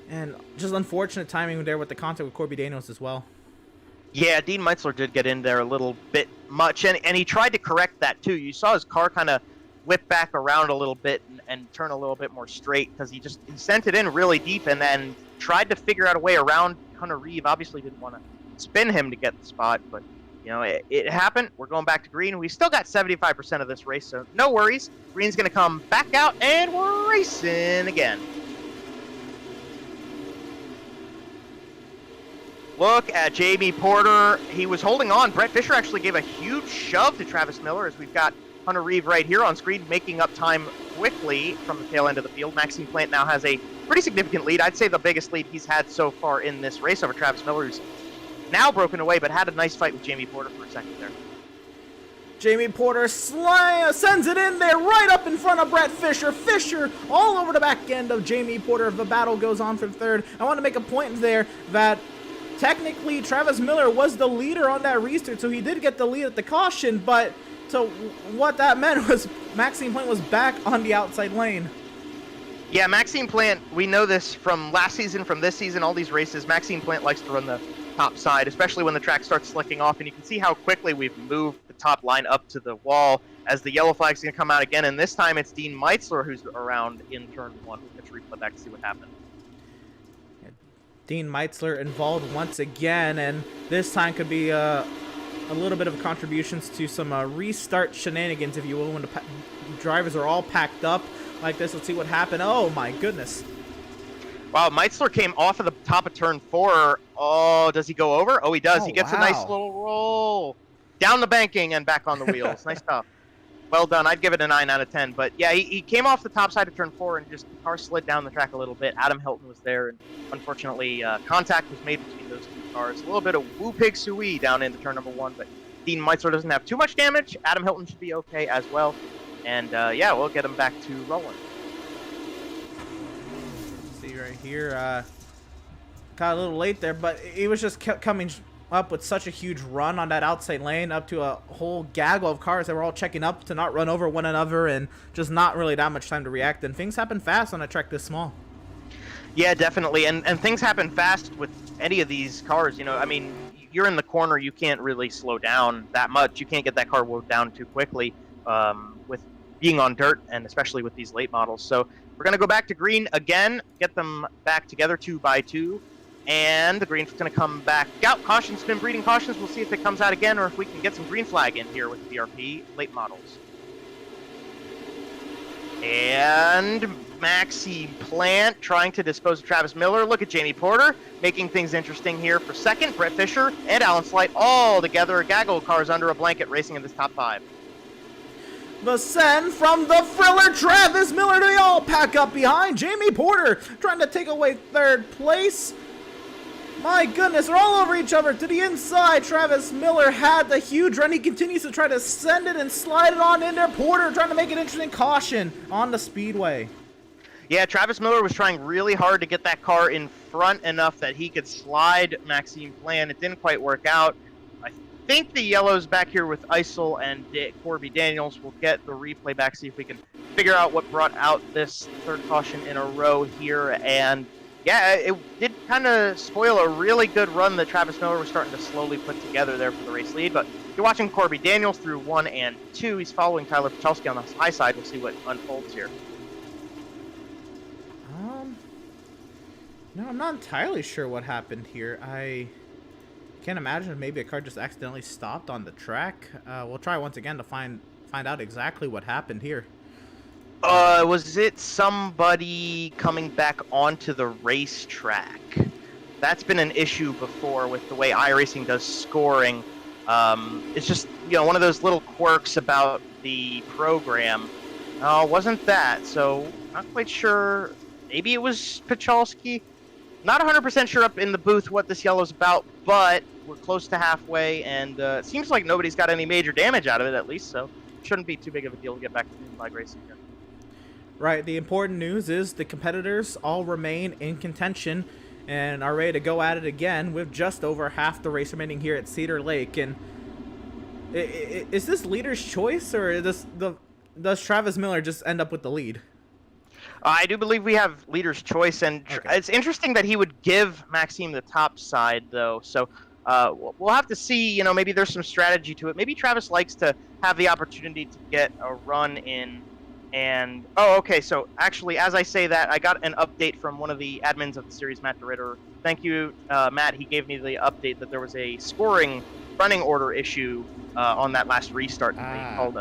and just unfortunate timing there with the contact with Corby Daniels as well. Yeah, Dean Meitzler did get in there a little bit much, and he tried to correct that too. You saw his car kind of whip back around a little bit and turn a little bit more straight, because he sent it in really deep and then tried to figure out a way around Hunter Reeve. Obviously didn't want to spin him to get the spot, but it happened. We're going back to green. We still got 75% of this race, so no worries. Green's going to come back out, and we're racing again. Look at Jamie Porter. He was holding on. Brett Fisher actually gave a huge shove to Travis Miller, as we've got Hunter Reeve right here on screen, making up time quickly from the tail end of the field. Maxime Plant now has a pretty significant lead. I'd say the biggest lead he's had so far in this race over Travis Miller, who's now broken away, but had a nice fight with Jamie Porter for a second there. Jamie Porter sends it in there right up in front of Brett Fisher. Fisher all over the back end of Jamie Porter. The battle goes on for 3rd. I want to make a point there that technically Travis Miller was the leader on that restart, so he did get the lead at the caution, but so what that meant was Maxime Plant was back on the outside lane. Yeah, Maxime Plant, we know this from last season, from this season, all these races, Maxime Plant likes to run the top side, especially when the track starts slicking off, and you can see how quickly we've moved the top line up to the wall as the yellow flag's going to come out again, and this time it's Dean Meitzler who's around in turn 1. We'll get to replay back to see what happened. Dean Meitzler involved once again, and this time could be a little bit of contributions to some restart shenanigans, if you will, when the drivers are all packed up like this. Let's see what happened. Oh my goodness. Wow, Meitzler came off of the top of turn 4. Oh, does he go over? Oh, he does. Oh, he gets wow. a nice little roll. Down the banking and back on the wheels. Nice stuff. Well done. I'd give it a 9 out of 10. But yeah, he came off the top side of turn 4 and just the car slid down the track a little bit. Adam Hilton was there, and unfortunately contact was made between those two cars. A little bit of woo pig sui down into turn number 1, but Dean Meitzler doesn't have too much damage. Adam Hilton should be okay as well. And yeah, we'll get him back to rolling. See right here, got a little late there, but he was just kept coming up with such a huge run on that outside lane, up to a whole gaggle of cars that were all checking up to not run over one another, and just not really that much time to react. And things happen fast on a track this small. Yeah, definitely. And things happen fast with any of these cars. I mean, you're in the corner, you can't really slow down that much. You can't get that car wound down too quickly with being on dirt, and especially with these late models. So we're going to go back to green again, get them back together 2 by 2. And the green's going to come back out. Caution's been breeding cautions. We'll see if it comes out again or if we can get some green flag in here with the BRP late models. And Maxime Plant trying to dispose of Travis Miller. Look at Jamie Porter making things interesting here for second. Brett Fisher and Alan Slight all together. A gaggle of cars under a blanket racing in this top 5. The send from the Friller, Travis Miller. They all pack up behind. Jamie Porter trying to take away 3rd place. My goodness, they're all over each other to the inside. Travis Miller had the huge run. He continues to try to send it and slide it on in there. Porter trying to make an interesting caution on the Speedway. Yeah, Travis Miller was trying really hard to get that car in front enough that he could slide Maxime Plan. It didn't quite work out. I think the yellow's back here with Isel and Corby Daniels. We'll get the replay back, see if we can figure out what brought out this 3rd caution in a row here. And yeah, it did kind of spoil a really good run that Travis Miller was starting to slowly put together there for the race lead. But you're watching Corby Daniels through 1 and 2. He's following Tyler Pachelski on the high side. We'll see what unfolds here. No, I'm not entirely sure what happened here. I can't imagine if maybe a car just accidentally stopped on the track. We'll try once again to find out exactly what happened here. Was it somebody coming back onto the racetrack? That's been an issue before with the way iRacing does scoring. It's just, one of those little quirks about the program. No, it wasn't that, so not quite sure. Maybe it was Pachelski. Not 100% sure up in the booth what this yellow's about, but we're close to halfway, and it seems like nobody's got any major damage out of it, at least, so it shouldn't be too big of a deal to get back to green flag racing here. Right, the important news is the competitors all remain in contention and are ready to go at it again with just over half the race remaining here at Cedar Lake. And is this leader's choice, or does Travis Miller just end up with the lead? I do believe we have leader's choice, and okay. It's interesting that he would give Maxime the top side, though. So we'll have to see. Maybe there's some strategy to it. Maybe Travis likes to have the opportunity to get a run in. And okay. So actually, as I say that, I got an update from one of the admins of the series, Matt DeRitter. Thank you, Matt. He gave me the update that there was a scoring running order issue on that last restart. They called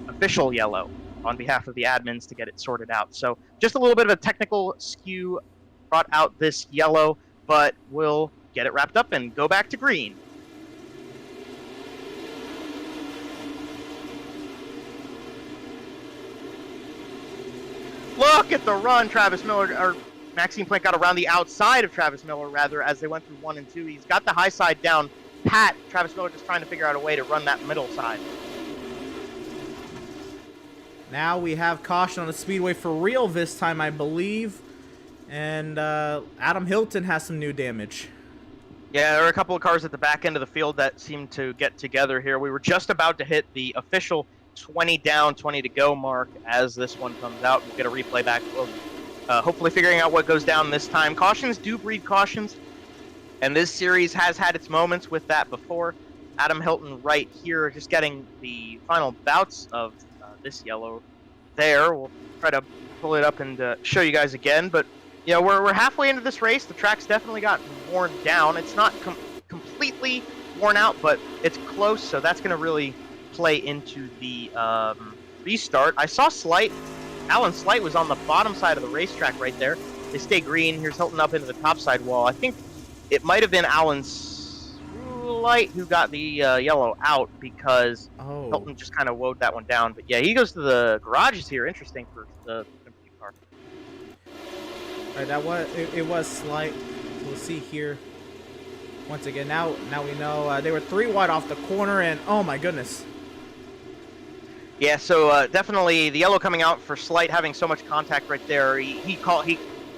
official yellow on behalf of the admins to get it sorted out. So just a little bit of a technical skew brought out this yellow, but we'll get it wrapped up and go back to green. Look at the run Travis Miller, or Maxime Plant got around the outside of Travis Miller, rather, as they went through 1 and 2. He's got the high side down pat. Travis Miller just trying to figure out a way to run that middle side. Now we have caution on the Speedway for real this time, I believe. And Adam Hilton has some new damage. Yeah, there are a couple of cars at the back end of the field that seem to get together here. We were just about to hit the official 20 down, 20 to go mark as this one comes out. We'll get a replay back. We'll, hopefully figuring out what goes down this time. Cautions do breed cautions, and this series has had its moments with that before. Adam Hilton right here just getting the final bouts of this yellow there. We'll try to pull it up and show you guys again, but we're halfway into this race. The track's definitely gotten worn down. It's not completely worn out, but it's close, so that's going to really play into the restart. I saw Alan Slight was on the bottom side of the racetrack right there. They stay green. Here's Hilton up into the top side wall. I think it might have been Alan Slight who got the yellow out because Hilton just kind of woed that one down. But yeah, he goes to the garages here. Interesting for the car. All right, it was Slight. We'll see here. Once again, now we know they were 3 wide off the corner, and oh my goodness. Yeah, so definitely the yellow coming out for Slight having so much contact right there.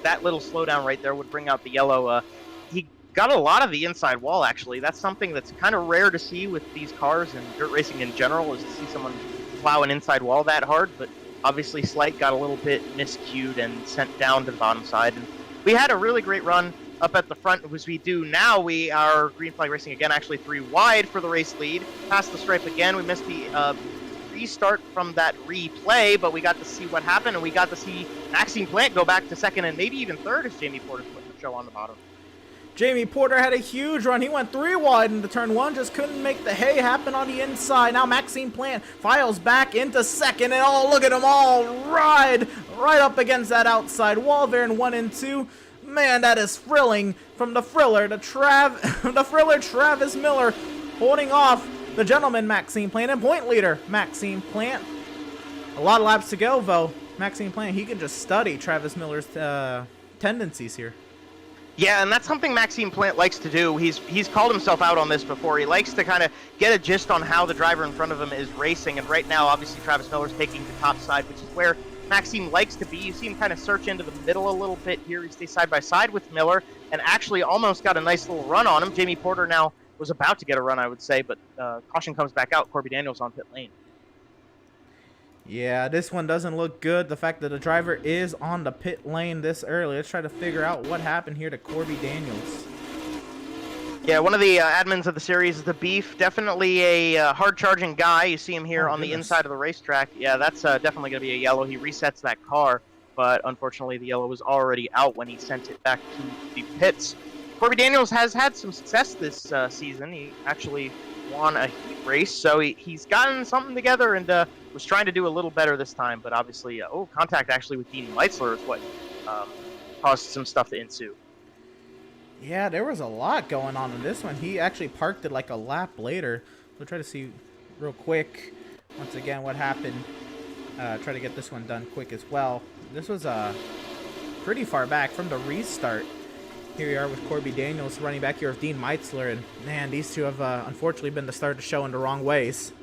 That little slowdown right there would bring out the yellow. He got a lot of the inside wall, actually. That's something that's kind of rare to see with these cars and dirt racing in general, is to see someone plow an inside wall that hard. But obviously Slight got a little bit miscued and sent down to the bottom side. And we had a really great run up at the front, as we do now. We are green flag racing again, actually 3 wide for the race lead. Past the stripe again. We missed the restart from that replay, but we got to see what happened, and we got to see Maxime Plant go back to second and maybe even third as Jamie Porter put the show on the bottom. Jamie Porter had a huge run. He went 3 wide into turn 1, just couldn't make the hay happen on the inside. Now Maxime Plant files back into second, and oh, look at them all ride right up against that outside wall there in 1 and 2. Man, that is thrilling from the Friller to the Friller Travis Miller holding off the gentleman Maxime Plant and point leader Maxime Plant. A lot of laps to go, though. Maxime Plant, he can just study Travis Miller's tendencies here. Yeah, and that's something Maxime Plant likes to do. He's called himself out on this before. He likes to kind of get a gist on how the driver in front of him is racing, and right now, obviously, Travis Miller's taking the top side, which is where Maxime likes to be. You see him kind of search into the middle a little bit here. He stays side by side with Miller, and actually almost got a nice little run on him. Jamie Porter now was about to get a run, I would say, but caution comes back out. Corby Daniels on pit lane. Yeah, this one doesn't look good. The fact that the driver is on the pit lane this early. Let's try to figure out what happened here to Corby Daniels. Yeah, one of the admins of the series is the Beef. Definitely a hard-charging guy. You see him here on the inside of the racetrack. Yeah, that's definitely going to be a yellow. He resets that car, but unfortunately the yellow was already out when he sent it back to the pits. Corby Daniels has had some success this season. He actually won a heat race, so he's gotten something together and was trying to do a little better this time, but obviously, contact actually with Dean Meitzler is what caused some stuff to ensue. Yeah, there was a lot going on in this one. He actually parked it like a lap later. We'll try to see real quick, once again, what happened. Try to get this one done quick as well. This was pretty far back from the restart. Here we are with Corby Daniels running back here with Dean Meitzler, and man, these two have unfortunately been the start of the show in the wrong ways.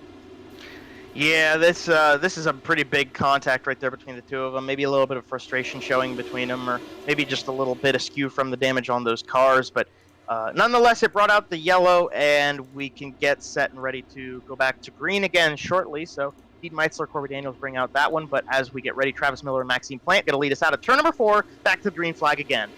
Yeah, this is a pretty big contact right there between the two of them. Maybe a little bit of frustration showing between them, or maybe just a little bit askew from the damage on those cars. But nonetheless, it brought out the yellow, and we can get set and ready to go back to green again shortly. So Dean Meitzler, Corby Daniels bring out that one. But as we get ready, Travis Miller and Maxime Plant going to lead us out of turn number 4, back to the green flag again.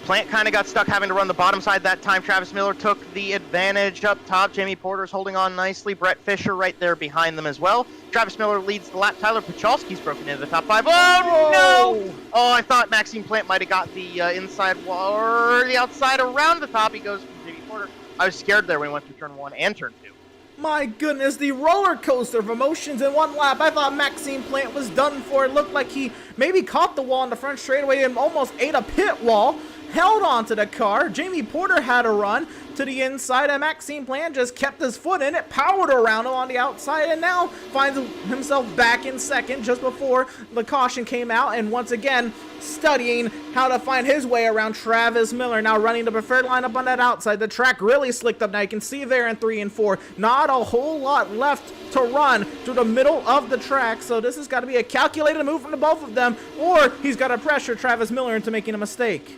Plant kind of got stuck having to run the bottom side that time. Travis Miller took the advantage up top. Jamie Porter's holding on nicely. Brett Fisher right there behind them as well. Travis Miller leads the lap. Tyler Pachalski's broken into the top 5. Oh, no! Oh, I thought Maxime Plant might have got the inside wall or the outside around the top. He goes from Jamie Porter. I was scared there when he went through turn 1 and turn 2. My goodness, the roller coaster of emotions in one lap. I thought Maxime Plant was done for. It looked like he maybe caught the wall in the front straightaway and almost ate a pit wall. Held onto the car. Jamie Porter had a run to the inside, and Maxime Plant just kept his foot in it, powered around him on the outside, and now finds himself back in second just before the caution came out, and once again studying how to find his way around Travis Miller. Now running the preferred lineup on that outside. The track really slicked up now. You can see there in 3 and 4. Not a whole lot left to run through the middle of the track, so this has got to be a calculated move from the both of them, or he's got to pressure Travis Miller into making a mistake.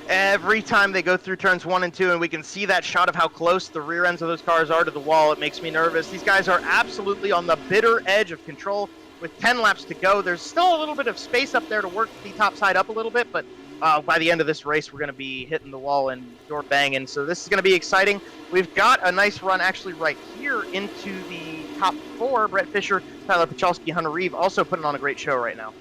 Every time they go through turns 1 and 2, and we can see that shot of how close the rear ends of those cars are to the wall, it makes me nervous. These guys are absolutely on the bitter edge of control with 10 laps to go. There's still a little bit of space up there to work the top side up a little bit, but by the end of this race, we're going to be hitting the wall and door banging, so this is going to be exciting. We've got a nice run actually right here into the top 4. Brett Fisher, Tyler Pachalski, Hunter Reeve also putting on a great show right now.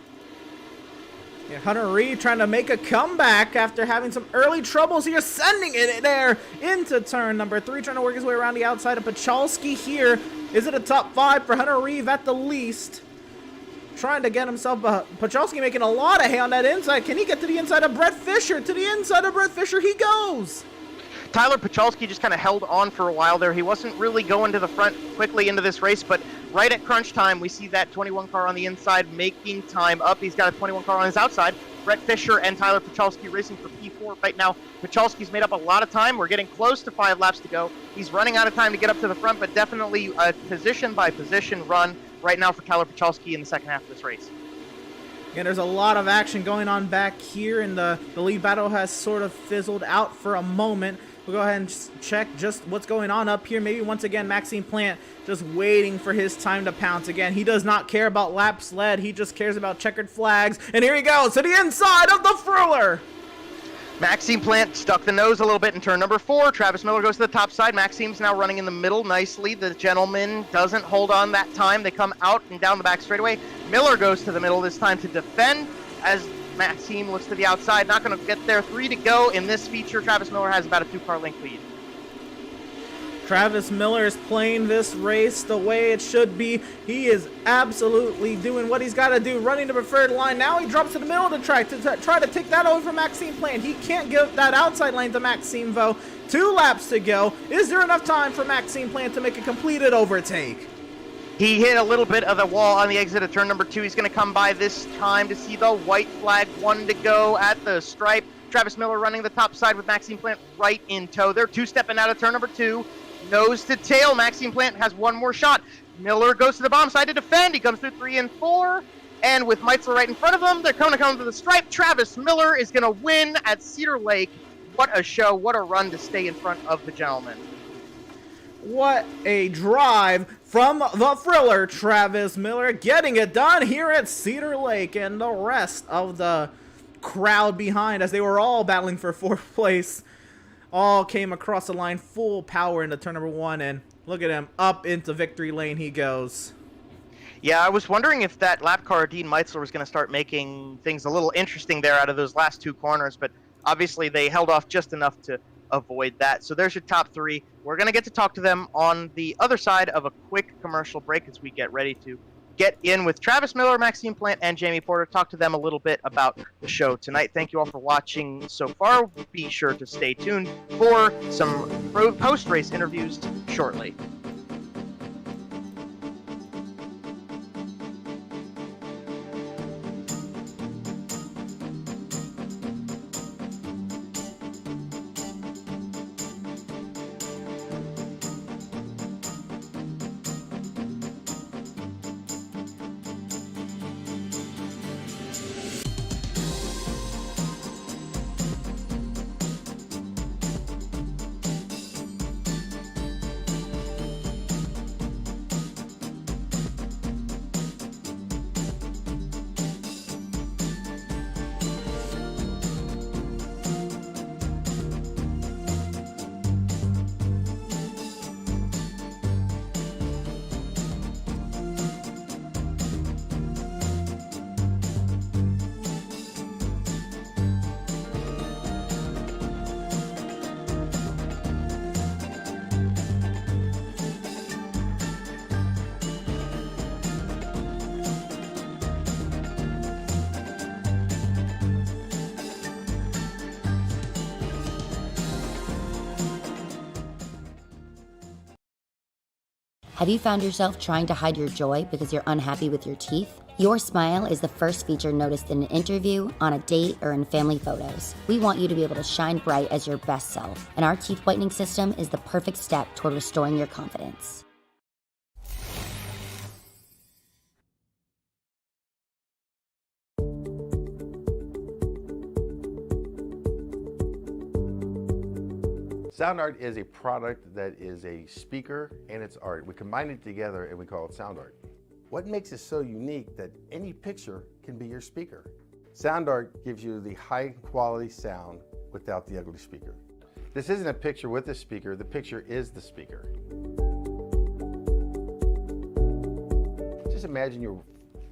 Yeah, Hunter Reeve trying to make a comeback after having some early troubles here, sending it there into turn number 3, trying to work his way around the outside of Pachalski here. Is it a top 5 for Hunter Reeve at the least? Trying to get himself, Pachalski making a lot of hay on that inside. Can he get to the inside of Brett Fisher? To the inside of Brett Fisher he goes. Tyler Pachalski just kind of held on for a while there. He wasn't really going to the front quickly into this race, but right at crunch time, we see that 21 car on the inside making time up. He's got a 21 car on his outside. Brett Fisher and Tyler Pachalski racing for P4 right now. Pachalski's made up a lot of time. We're getting close to 5 laps to go. He's running out of time to get up to the front, but definitely a position-by-position run right now for Tyler Pachalski in the second half of this race. Yeah, there's a lot of action going on back here, and the lead battle has sort of fizzled out for a moment. We'll go ahead and just check just what's going on up here. Maybe once again, Maxime Plant just waiting for his time to pounce again. He does not care about laps led. He just cares about checkered flags. And here he goes to the inside of the Friller. Maxime Plant stuck the nose a little bit in turn number 4. Travis Miller goes to the top side. Maxime's now running in the middle nicely. The gentleman doesn't hold on that time. They come out and down the back straightaway. Miller goes to the middle this time to defend as Maxime looks to the outside. Not going to get there. 3 to go in this feature. Travis Miller has about a 2-car length lead. Travis Miller is playing this race the way it should be. He is absolutely doing what he's got to do, running the preferred line. Now he drops to the middle of the track to try to take that over from Maxime Plant. He can't give that outside lane to Maxime, though. 2 laps to go. Is there enough time for Maxime Plant to make a completed overtake? He hit a little bit of the wall on the exit of turn number 2. He's going to come by this time to see the white flag. 1 to go at the stripe. Travis Miller running the top side with Maxime Plant right in tow. They're 2-stepping out of turn number 2. Nose to tail. Maxime Plant has 1 more shot. Miller goes to the bottom side to defend. He comes through 3 and 4. And with Meitzel right in front of them, they're going to come to the stripe. Travis Miller is going to win at Cedar Lake. What a show. What a run to stay in front of the gentleman. What a drive from the thriller, Travis Miller, getting it done here at Cedar Lake, and the rest of the crowd behind, as they were all battling for 4th place, all came across the line full power into turn number 1, and look at him, up into victory lane he goes. Yeah, I was wondering if that lap car, Dean Meitzel, was going to start making things a little interesting there out of those last 2 corners, but obviously they held off just enough to avoid that. So there's your top 3. We're going to get to talk to them on the other side of a quick commercial break as we get ready to get in with Travis Miller, Maxime Plant, and Jamie Porter, talk to them a little bit about the show tonight. Thank you all for watching so far. Be sure to stay tuned for some post-race interviews shortly. Have you found yourself trying to hide your joy because you're unhappy with your teeth? Your smile is the first feature noticed in an interview, on a date, or in family photos. We want you to be able to shine bright as your best self, and our teeth whitening system is the perfect step toward restoring your confidence. Sound Art is a product that is a speaker and it's art. We combine it together and we call it Sound Art. What makes it so unique that any picture can be your speaker? Sound Art gives you the high quality sound without the ugly speaker. This isn't a picture with a speaker, the picture is the speaker. Just imagine your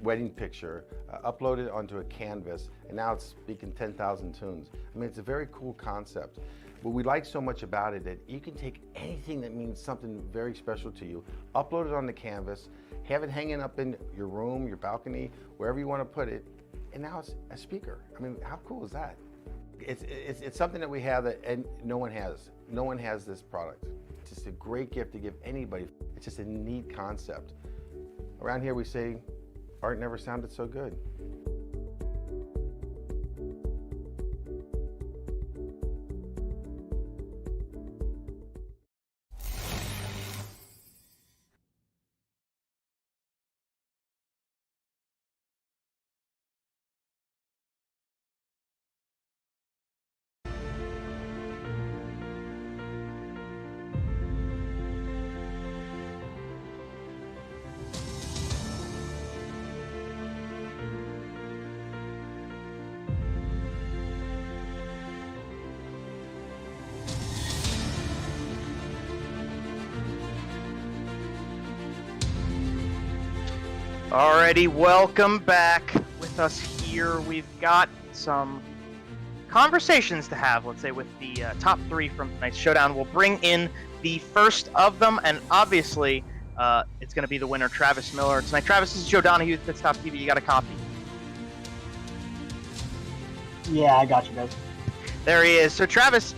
wedding picture uploaded onto a canvas and now it's speaking 10,000 tunes. I mean, it's a very cool concept. What we like so much about it that you can take anything that means something very special to you, upload it on the canvas, have it hanging up in your room, your balcony, wherever you want to put it, and now it's a speaker. I mean, how cool is that? It's something that we have that and no one has. No one has this product. It's just a great gift to give anybody. It's just a neat concept. Around here we say, art never sounded so good. Alrighty, welcome back with us here. We've got some conversations to have, let's say, with the top three from tonight's showdown. We'll bring in the first of them, and obviously, it's going to be the winner, Travis Miller. Tonight, Travis, this is Joe Donahue with PitStop TV. You got a copy? Yeah, I got you, guys. There he is. So, Travis,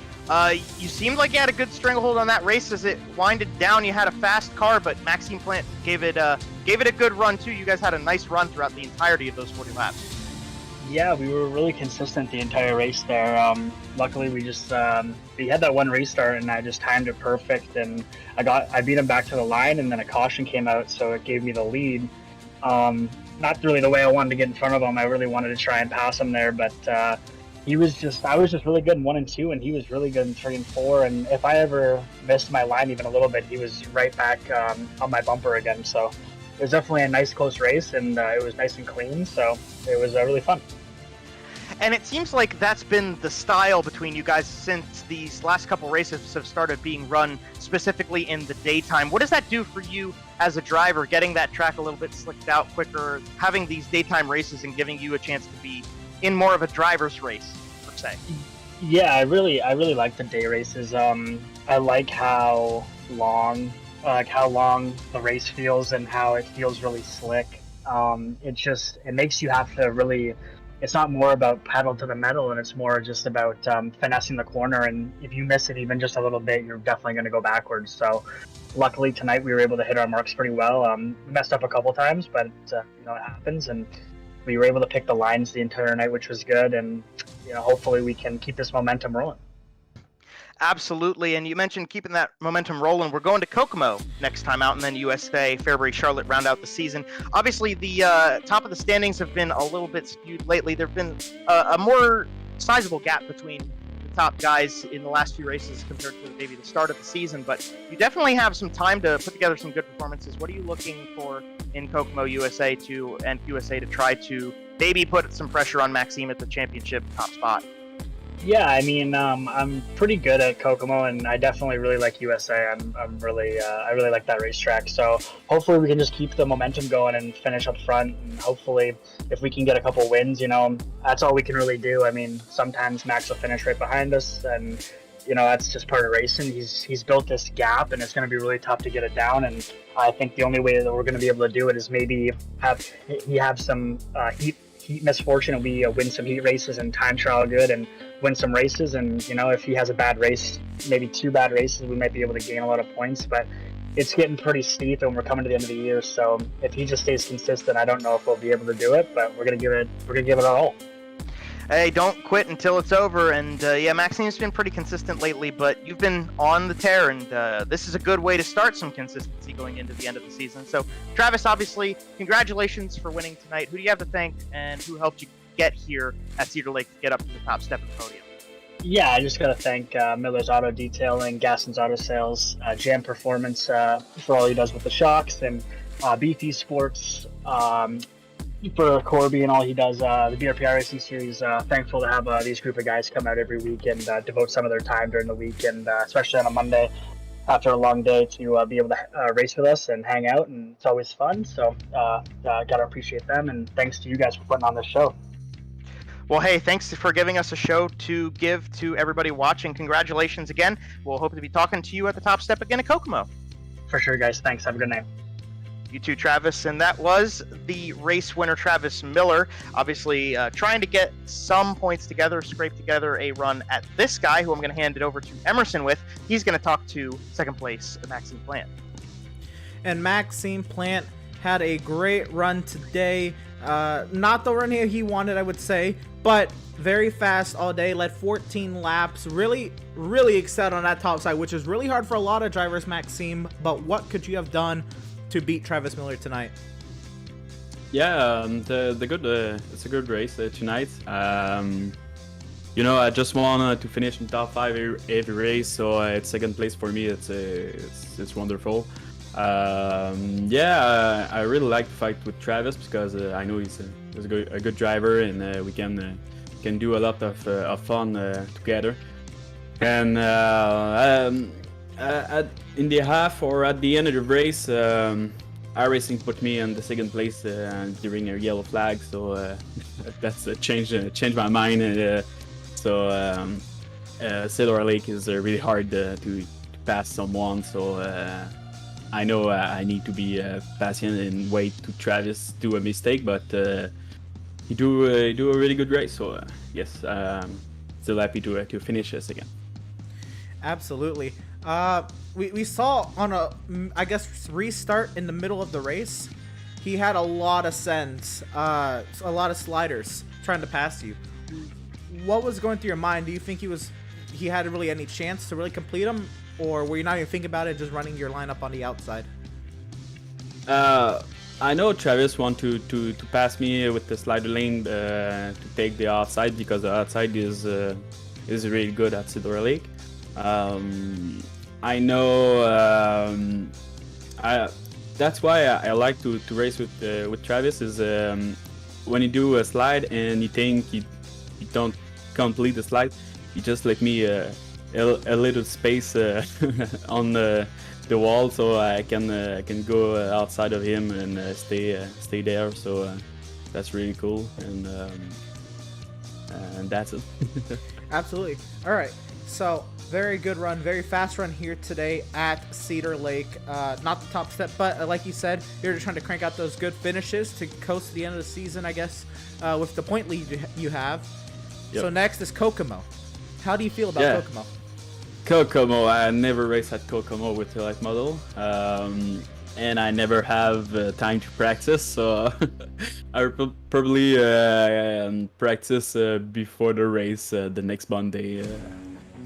you seemed like you had a good stranglehold on that race. As it winded down, you had a fast car, but Maxime Plant gave it a good run, too. You guys had a nice run throughout the entirety of those 40 laps. Yeah, we were really consistent the entire race there. Luckily, we had that one restart, and I just timed it perfect, and I beat him back to the line, and then a caution came out, so it gave me the lead. Not really the way I wanted to get in front of him. I really wanted to try and pass him there, but I was just really good in 1 and 2, and he was really good in 3 and 4. And if I ever missed my line even a little bit, he was right back on my bumper again. So it was definitely a nice close race, and it was nice and clean. So it was really fun. And it seems like that's been the style between you guys since these last couple races have started being run specifically in the daytime. What does that do for you as a driver, getting that track a little bit slicked out quicker, having these daytime races and giving you a chance to be in more of a driver's race, per se? Yeah, I really like the day races. I like how long the race feels and how it feels really slick. It makes you have to really. It's not more about pedal to the metal, and it's more just about finessing the corner. And if you miss it even just a little bit, you're definitely going to go backwards. So, luckily tonight we were able to hit our marks pretty well. We messed up a couple times, but it happens. And we were able to pick the lines the entire night, which was good. And hopefully we can keep this momentum rolling. Absolutely, and you mentioned keeping that momentum rolling. We're going to Kokomo next time out, and then USA, Fairbury, Charlotte round out the season. Obviously, the top of the standings have been a little bit skewed lately. There have been a more sizable gap between the top guys in the last few races compared to maybe the start of the season, but you definitely have some time to put together some good performances. What are you looking for in Kokomo, USA to try to maybe put some pressure on Maxime at the championship top spot? Yeah, I mean, I'm pretty good at Kokomo, and I definitely really like USA. I really like that racetrack. So hopefully we can just keep the momentum going and finish up front. And hopefully, if we can get a couple wins, that's all we can really do. I mean, sometimes Max will finish right behind us, and that's just part of racing. He's built this gap, and it's going to be really tough to get it down. And I think the only way that we're going to be able to do it is maybe have some heat misfortune, and we win some heat races and time trial good and win some races. And if he has a bad race, maybe 2 bad races, we might be able to gain a lot of points. But it's getting pretty steep, and we're coming to the end of the year. So if he just stays consistent, I don't know if we'll be able to do it, but we're gonna give it our all. Hey, don't quit until it's over. And Maxime's been pretty consistent lately, but you've been on the tear, and this is a good way to start some consistency going into the end of the season. So, Travis, obviously, congratulations for winning tonight. Who do you have to thank, and who helped you get here at Cedar Lake to get up to the top step of the podium? Yeah, I just got to thank Miller's Auto Detailing, Gaston's Auto Sales, Jam Performance for all he does with the shocks, and Beefy Sports for Corby and all he does, the BRP iRacing series. Thankful to have these group of guys come out every week and devote some of their time during the week, and especially on a Monday after a long day to be able to race with us and hang out, and it's always fun. So got to appreciate them, and thanks to you guys for putting on this show. Well, hey, thanks for giving us a show to give to everybody watching. Congratulations again. We'll hope to be talking to you at the top step again at Kokomo. For sure, guys. Thanks. Have a good night. You too, Travis. And that was the race winner, Travis Miller. Obviously, trying to get some points together, scrape together a run at this guy, who I'm going to hand it over to Emerson with. He's going to talk to second place, Maxime Plant. And Maxime Plant had a great run today. Not the run here he wanted, I would say, but very fast all day, led 14 laps, really excelled on that top side, which is really hard for a lot of drivers, Maxime. But what could you have done to beat Travis Miller tonight? Yeah, it's a good race tonight. I just want to finish in top 5 every race, so it's second place for me. It's wonderful. I really like to fight with Travis because I know he's a good driver, and we can do a lot of fun together. And in the half or at the end of the race, iRacing put me in the second place during a yellow flag, so that's changed my mind. Cedar Lake is really hard to pass someone, so I know I need to be patient and wait to Travis do a mistake, but he do a really good race, so yes, still happy to finish second. Absolutely. We saw on a, I guess, restart in the middle of the race, he had a lot of sends, a lot of sliders trying to pass you. What was going through your mind? Do you think he had really any chance to really complete them, or were you not even thinking about it, just running your lineup on the outside? I know Travis want to pass me with the slider lane to take the outside, because the outside is really good at Cedar Lake. I know that's why I like to race with Travis, is when you do a slide and you think you don't complete the slide, you just let me a little space on the wall, so I can go outside of him and stay there. So that's really cool, and that's it. Absolutely. All right. So very good run, very fast run here today at Cedar Lake. Not the top step, but like you said, you're just trying to crank out those good finishes to coast to the end of the season, I guess, with the point lead you have. Yep. So next is Kokomo. How do you feel about Kokomo? Kokomo, I never race at Kokomo with the light model, and I never have time to practice, so I will probably practice before the race the next Monday.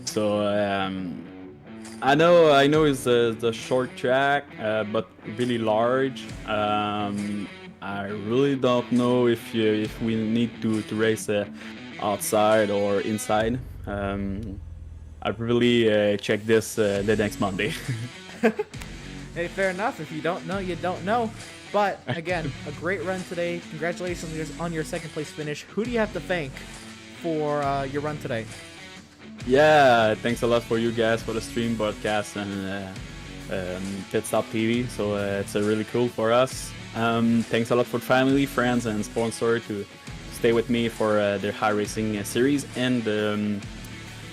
So I know it's a short track, but really large. I really don't know if we need to race outside or inside. I'll probably check this the next Monday. Hey, fair enough. If you don't know, you don't know. But again, a great run today. Congratulations on your second place finish. Who do you have to thank for your run today? Yeah, thanks a lot for you guys for the stream broadcast and PitStop TV. So it's really cool for us. Thanks a lot for family, friends, and sponsor to stay with me for their iRacing series and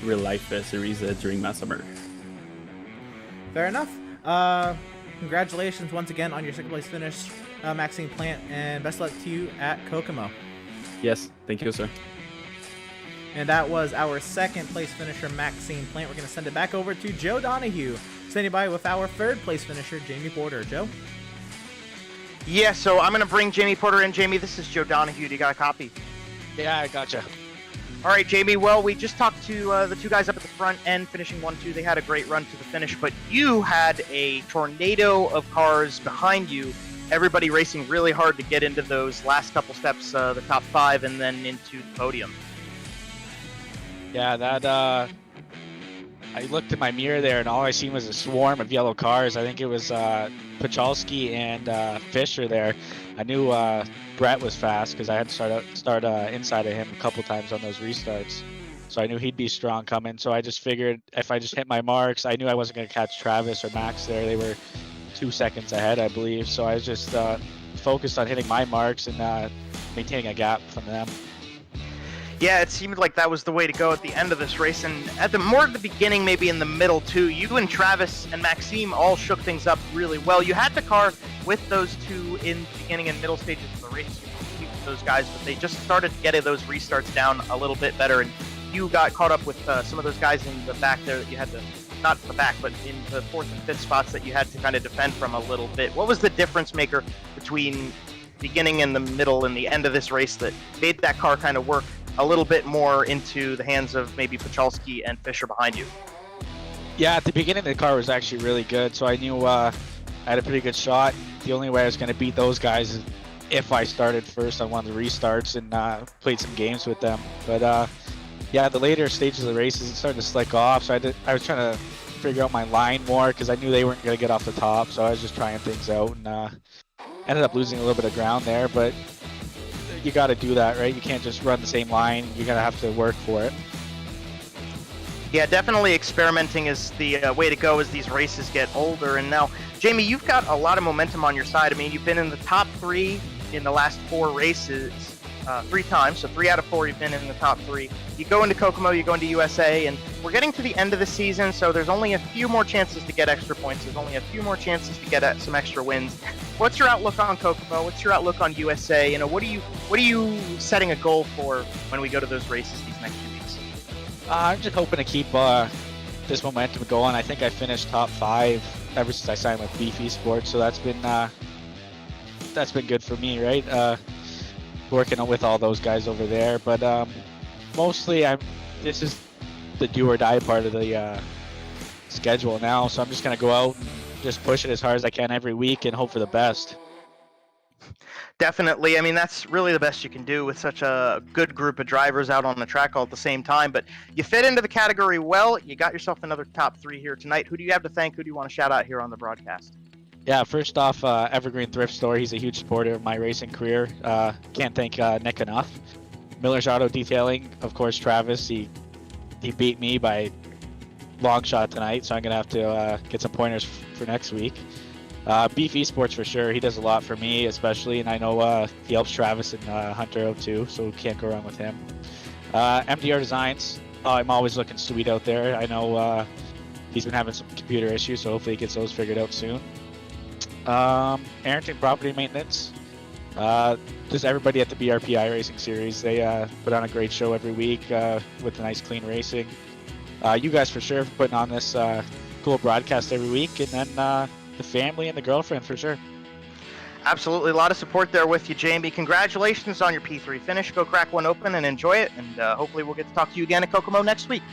real life series during my summer. Fair enough. Congratulations once again on your second place finish, Maxime Plant, and best of luck to you at Kokomo. Yes, thank you, sir. And that was our second place finisher, Maxime Plant. We're going to send it back over to Joe Donahue, standing by with our third place finisher, Jamie Porter. Joe? Yeah, so I'm going to bring Jamie Porter in. Jamie, this is Joe Donahue. Do you got a copy? Yeah, I gotcha. All right, Jamie. Well, we just talked to the two guys up at the front end, finishing 1-2. They had a great run to the finish, but you had a tornado of cars behind you. Everybody racing really hard to get into those last couple steps, the top 5, and then into the podium. Yeah, that I looked in my mirror there, and all I seen was a swarm of yellow cars. I think it was Pachalski and Fisher there. I knew Brett was fast because I had to start inside of him a couple times on those restarts. So I knew he'd be strong coming. So I just figured if I just hit my marks, I knew I wasn't going to catch Travis or Max there. They were 2 seconds ahead, I believe. So I was just focused on hitting my marks and maintaining a gap from them. Yeah, it seemed like that was the way to go at the end of this race, and at the beginning, maybe in the middle too. You and Travis and Maxime all shook things up really well. You had the car with those two in the beginning and middle stages of the race. You compete with those guys, but they just started getting those restarts down a little bit better, and you got caught up with some of those guys in the back there that you had to, not the back, but in the 4th and 5th spots that you had to kind of defend from a little bit. What was the difference maker between beginning and the middle and the end of this race that made that car kind of work a little bit more into the hands of maybe Pachalski and Fisher behind you? Yeah, at the beginning the car was actually really good, so I knew I had a pretty good shot. The only way I was going to beat those guys is if I started first on one of the restarts and played some games with them. But yeah, the later stages of the races it started to slick off, so I was trying to figure out my line more because I knew they weren't going to get off the top, so I was just trying things out and ended up losing a little bit of ground there, but you got to do that, right? You can't just run the same line. You're going to have to work for it. Yeah, definitely experimenting is the way to go as these races get older. And now, Jamie, you've got a lot of momentum on your side. I mean, you've been in the top 3 in the last 4 races 3 times, so 3 out of 4 you've been in the top 3. You go into Kokomo, you go into USA, and we're getting to the end of the season, so there's only a few more chances to get extra points. There's only a few more chances to get some extra wins. What's your outlook on Kokomo? What's your outlook on USA? You know, what are you setting a goal for when we go to those races these next few weeks? I'm just hoping to keep this momentum going. I think I finished top 5 ever since I signed with Beef Esports, so that's been good for me, right? Working with all those guys over there, but mostly this is the do or die part of the schedule now, so I'm just gonna go out and just push it as hard as I can every week and hope for the best. Definitely. I mean, that's really the best you can do with such a good group of drivers out on the track all at the same time. But you fit into the category well. You got yourself another top 3 here tonight. Who do you have to thank? Who do you want to shout out here on the broadcast? Yeah, first off, Evergreen Thrift Store. He's a huge supporter of my racing career. Can't thank Nick enough. Miller's Auto Detailing, of course, Travis. He beat me by long shot tonight, so I'm gonna have to get some pointers for next week. Beef Esports for sure. He does a lot for me, especially, and I know he helps Travis and Hunter out too, so can't go wrong with him. MDR Designs. I'm always looking sweet out there. I know he's been having some computer issues, so hopefully he gets those figured out soon. Arrington Property Maintenance. Just everybody at the BRP iRacing series. They put on a great show every week with nice, clean racing. You guys for sure for putting on this cool broadcast every week, and then the family and the girlfriend for sure. Absolutely. A lot of support there with you, Jamie. Congratulations on your P3 finish. Go crack one open and enjoy it, and hopefully we'll get to talk to you again at Kokomo next week.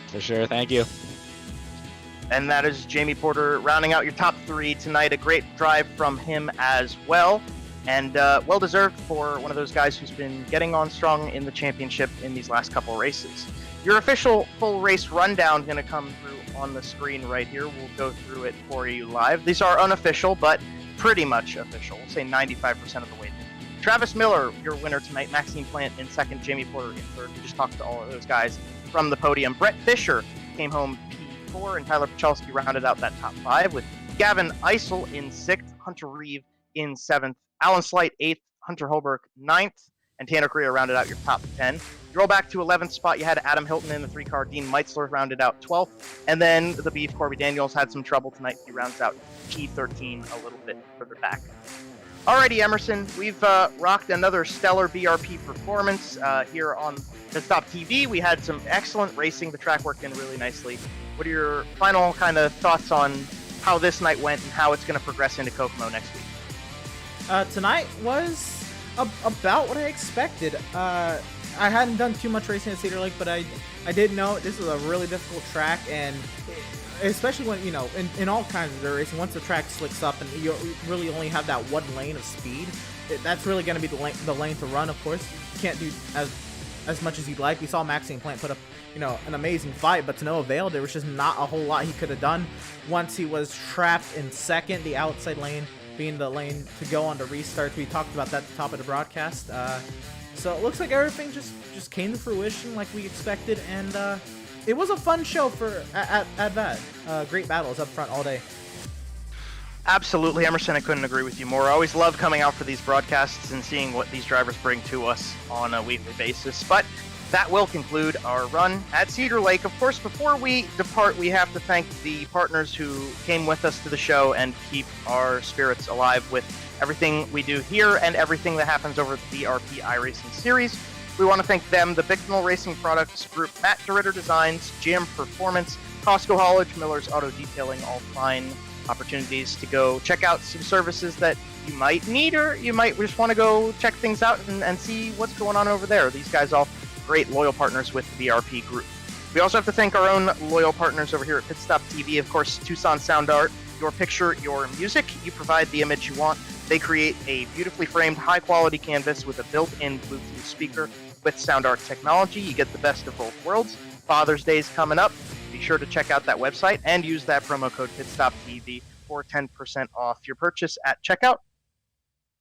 For sure. Thank you. And that is Jamie Porter rounding out your top 3 tonight. A great drive from him as well. And well-deserved for one of those guys who's been getting on strong in the championship in these last couple races. Your official full race rundown is going to come through on the screen right here. We'll go through it for you live. These are unofficial, but pretty much official. We'll say 95% of the way there. Travis Miller, your winner tonight. Maxine Plant in second. Jamie Porter in third. We just talked to all of those guys from the podium. Brett Fisher came home P4, and Tyler Pachelski rounded out that top 5 with Gavin Eisel in 6th, Hunter Reeve in 7th, Alan Slight 8th, Hunter Holberg 9th, and Tanner Correa rounded out your top 10. You roll back to 11th spot, you had Adam Hilton in the 3-car. Dean Meitzler rounded out 12th. And then the Beef Corby Daniels had some trouble tonight. He rounds out P13 a little bit further back. Alrighty, Emerson, we've rocked another stellar BRP performance here on PitStop TV. We had some excellent racing. The track worked in really nicely. What are your final kind of thoughts on how this night went and how it's going to progress into Kokomo next week? Tonight was about what I expected. I hadn't done too much racing at Cedar Lake, but I did know this was a really difficult track, and especially when, you know, in all kinds of dirt racing, once the track slicks up and you really only have that one lane of speed, that's really going to be the lane to run. Of course, you can't do as much as you'd like. We saw Maxine Plant put up, you know, an amazing fight, but to no avail. There was just not a whole lot he could have done once he was trapped in second, the outside lane being the lane to go on to restart. We talked about that at the top of the broadcast. So it looks like everything just came to fruition like we expected, and it was a fun show at that. Great battles up front all day. Absolutely, Emerson, I couldn't agree with you more. I always love coming out for these broadcasts and seeing what these drivers bring to us on a weekly basis. But that will conclude our run at Cedar Lake. Of course, before we depart, we have to thank the partners who came with us to the show and keep our spirits alive with everything we do here and everything that happens over the BRP iRacing series. We want to thank them, the Bicknell Racing Products Group, Matt DeRitter Designs, GM Performance, Costco Haulage, Miller's Auto Detailing, all fine opportunities to go check out some services that you might need, or you might just want to go check things out and see what's going on over there. These guys all great loyal partners with the BRP group. We also have to thank our own loyal partners over here at PitStop TV, of course, Tucson Sound Art. Your picture, your music. You provide the image you want. They create a beautifully framed, high-quality canvas with a built-in Bluetooth speaker with Sound Art technology. You get the best of both worlds. Father's Day is coming up. Be sure to check out that website and use that promo code PitStopTV for 10% off your purchase at checkout.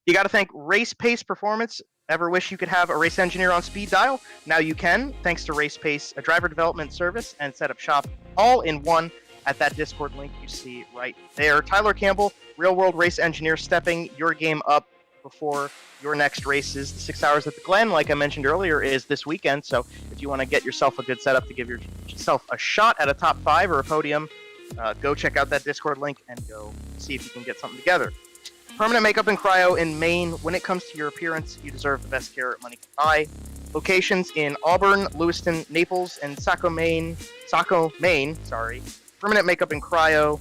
You got to thank Race Pace Performance. Ever wish you could have a race engineer on speed dial? Now you can, thanks to Race Pace, a driver development service and setup shop all in one. at that Discord link you see right there. Tyler Campbell, Real World Race Engineer, stepping your game up before your next races. The 6 hours at the Glen, like I mentioned earlier, is this weekend. So if you want to get yourself a good setup to give yourself a shot at a top 5 or a podium, go check out that Discord link and go see if you can get something together. Permanent Makeup and Cryo in Maine. When it comes to your appearance, you deserve the best care money can buy. Locations in Auburn, Lewiston, Naples, and Saco, Maine. Permanent Makeup and Cryo.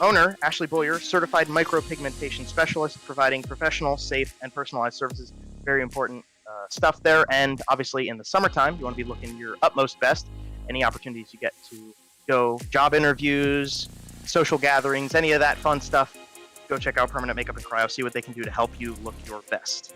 Owner, Ashley Boyer, certified micropigmentation specialist, providing professional, safe, and personalized services. Very important stuff there. And obviously in the summertime, you want to be looking your utmost best. Any opportunities you get to go job interviews, social gatherings, any of that fun stuff, go check out Permanent Makeup and Cryo, see what they can do to help you look your best.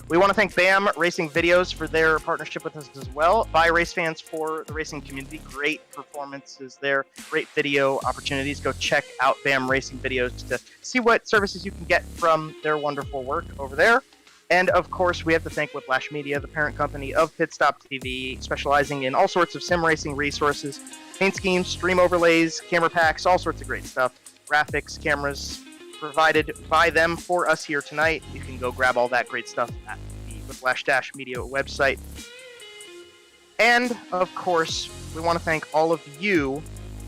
We want to thank BAM Racing Videos for their partnership with us as well. By race fans for the racing community. Great performances there, great video opportunities. Go check out BAM Racing Videos to see what services you can get from their wonderful work over there. And of course, we have to thank Whiplash Media, the parent company of PitStop TV, specializing in all sorts of sim racing resources, paint schemes, stream overlays, camera packs, all sorts of great stuff, graphics, cameras, provided by them for us here tonight. You can go grab all that great stuff at the Whiplash-Media website. And of course, we want to thank all of you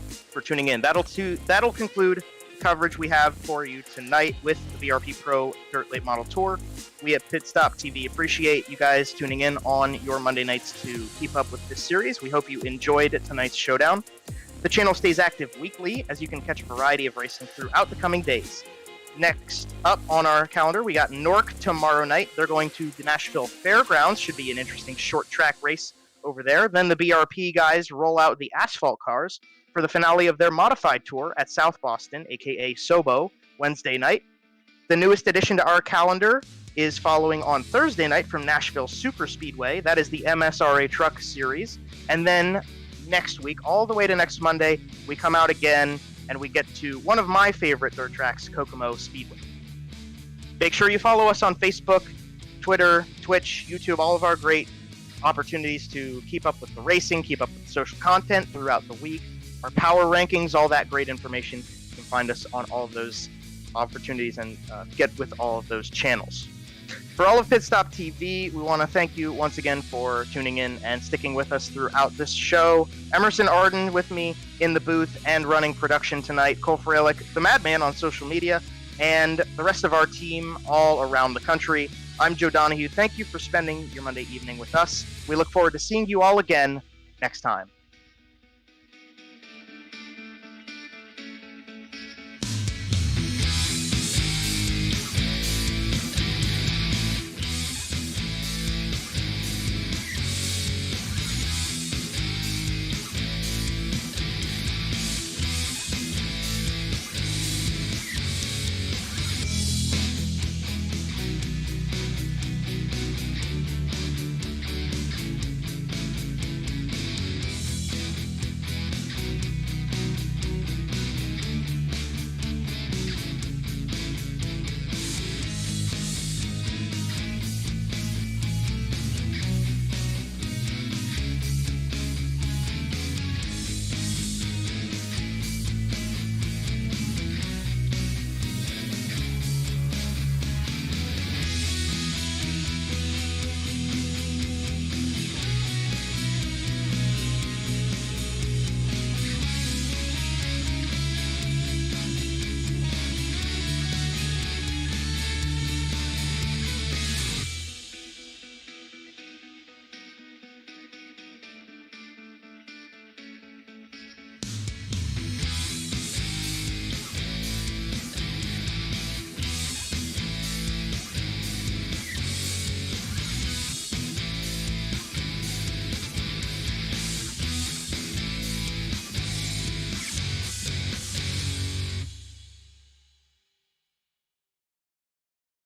for tuning in. That'll conclude the coverage we have for you tonight with the BRP Pro Dirt Late Model Tour. We at PitStop TV appreciate you guys tuning in on your Monday nights to keep up with this series. We hope you enjoyed tonight's showdown. The channel stays active weekly, as you can catch a variety of racing throughout the coming days. Next up on our calendar, we got Nork tomorrow night. They're going to the Nashville Fairgrounds. Should be an interesting short track race over there. Then the BRP guys roll out the asphalt cars for the finale of their modified tour at South Boston, aka Sobo, Wednesday night. The newest addition to our calendar is following on Thursday night from Nashville Super Speedway. That is the MSRA Truck Series. And then next week, all the way to next Monday, we come out again and we get to one of my favorite dirt tracks, Kokomo Speedway. Make sure you follow us on Facebook, Twitter, Twitch, YouTube, all of our great opportunities to keep up with the racing, keep up with the social content throughout the week, our power rankings, all that great information. You can find us on all of those opportunities and get with all of those channels. For all of PitStop TV, we want to thank you once again for tuning in and sticking with us throughout this show. Emerson Arden with me in the booth and running production tonight. Cole Freilich, the Madman on social media, and the rest of our team all around the country. I'm Joe Donahue. Thank you for spending your Monday evening with us. We look forward to seeing you all again next time.